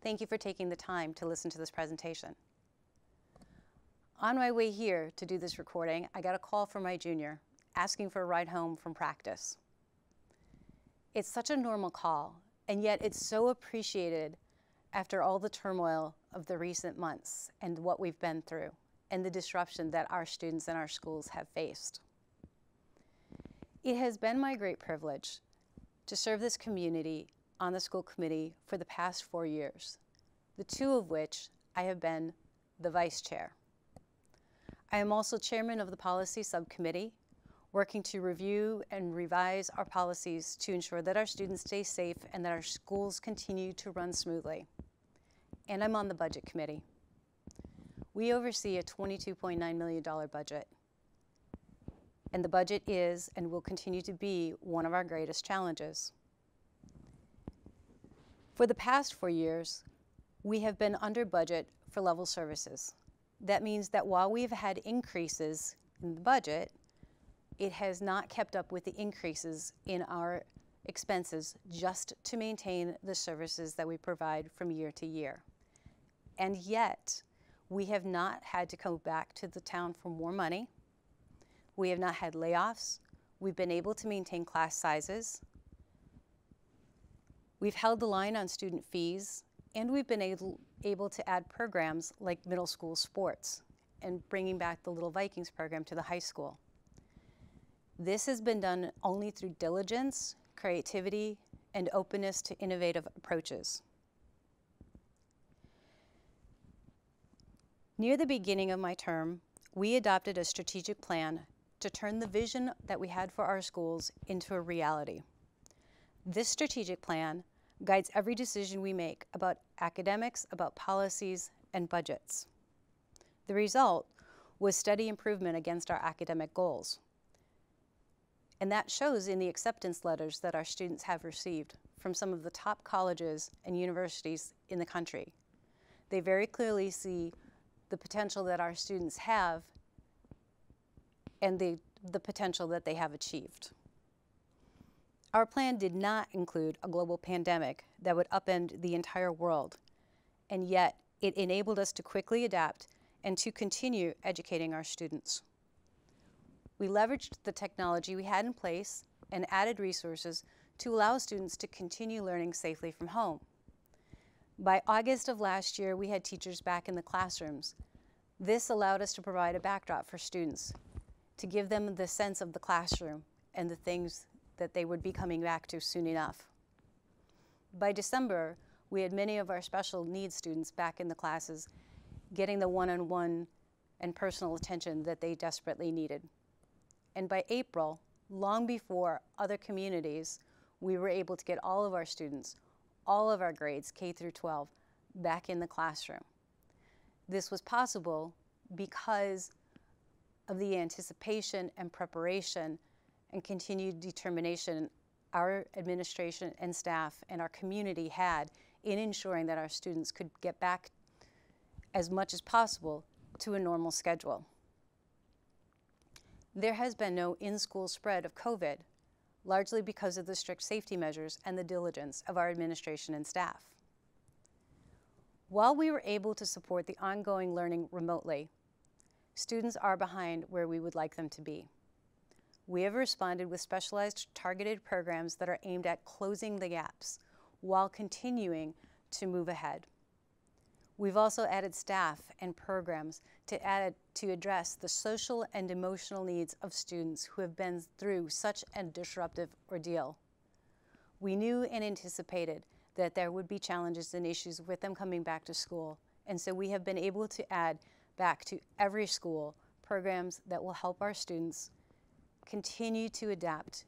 Thank you for taking the time to listen to this presentation. On my way here to do this recording, I got a call from my junior asking for a ride home from practice. It's such a normal call, and yet it's so appreciated after all the turmoil of the recent months and what we've been through and the disruption that our students and our schools have faced. It has been my great privilege to serve this community on the school committee for the past 4 years, the 2 of which I have been the vice chair. I am also chairman of the policy subcommittee, working to review and revise our policies to ensure that our students stay safe and that our schools continue to run smoothly. And I'm on the budget committee. We oversee a $22.9 million budget. And the budget is and will continue to be one of our greatest challenges. For the past 4 years, we have been under budget for level services. That means that while we've had increases in the budget, it has not kept up with the increases in our expenses just to maintain the services that we provide from year to year. And yet, we have not had to go back to the town for more money. We have not had layoffs. We've been able to maintain class sizes. We've held the line on student fees, and we've been able to add programs like middle school sports and bringing back the Little Vikings program to the high school. This has been done only through diligence, creativity, and openness to innovative approaches. Near the beginning of my term, we adopted a strategic plan to turn the vision that we had for our schools into a reality. This strategic plan guides every decision we make about academics, about policies, and budgets. The result was steady improvement against our academic goals. And that shows in the acceptance letters that our students have received from some of the top colleges and universities in the country. They very clearly see the potential that our students have and the potential that they have achieved. Our plan did not include a global pandemic that would upend the entire world, and yet it enabled us to quickly adapt and to continue educating our students. We leveraged the technology we had in place and added resources to allow students to continue learning safely from home. By August of last year, we had teachers back in the classrooms. This allowed us to provide a backdrop for students, to give them the sense of the classroom and the things that they would be coming back to soon enough. By December, we had many of our special needs students back in the classes, getting the one-on-one and personal attention that they desperately needed. And by April, long before other communities, we were able to get all of our students, all of our grades, K through 12, back in the classroom. This was possible because of the anticipation and preparation and continued determination our administration and staff and our community had in ensuring that our students could get back as much as possible to a normal schedule. There has been no in-school spread of COVID, largely because of the strict safety measures and the diligence of our administration and staff. While we were able to support the ongoing learning remotely, students are behind where we would like them to be. We have responded with specialized targeted programs that are aimed at closing the gaps while continuing to move ahead. We've also added staff and programs to address the social and emotional needs of students who have been through such a disruptive ordeal. We knew and anticipated that there would be challenges and issues with them coming back to school, and so we have been able to add back to every school programs that will help our students continue to adapt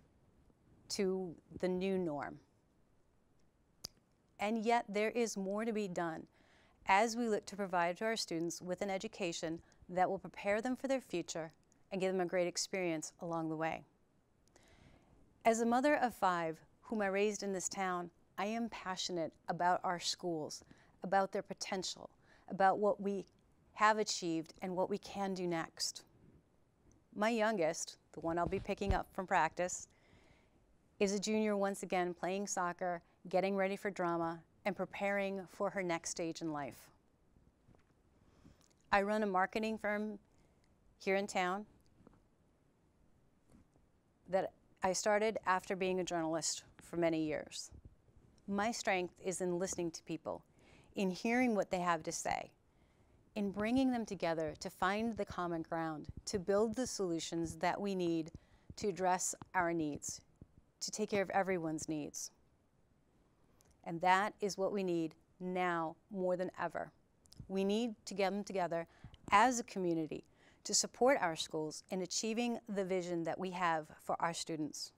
to the new norm. And yet there is more to be done as we look to provide to our students with an education that will prepare them for their future and give them a great experience along the way. As a mother of 5 whom I raised in this town, I am passionate about our schools, about their potential, about what we have achieved and what we can do next. My youngest, the one I'll be picking up from practice, is a junior once again playing soccer, getting ready for drama, and preparing for her next stage in life. I run a marketing firm here in town that I started after being a journalist for many years. My strength is in listening to people, in hearing what they have to say, in bringing them together to find the common ground, to build the solutions that we need to address our needs, to take care of everyone's needs. And that is what we need now more than ever. We need to get them together as a community to support our schools in achieving the vision that we have for our students.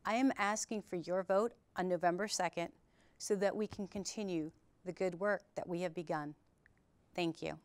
I am asking for your vote on November 2nd so that we can continue the good work that we have begun. Thank you.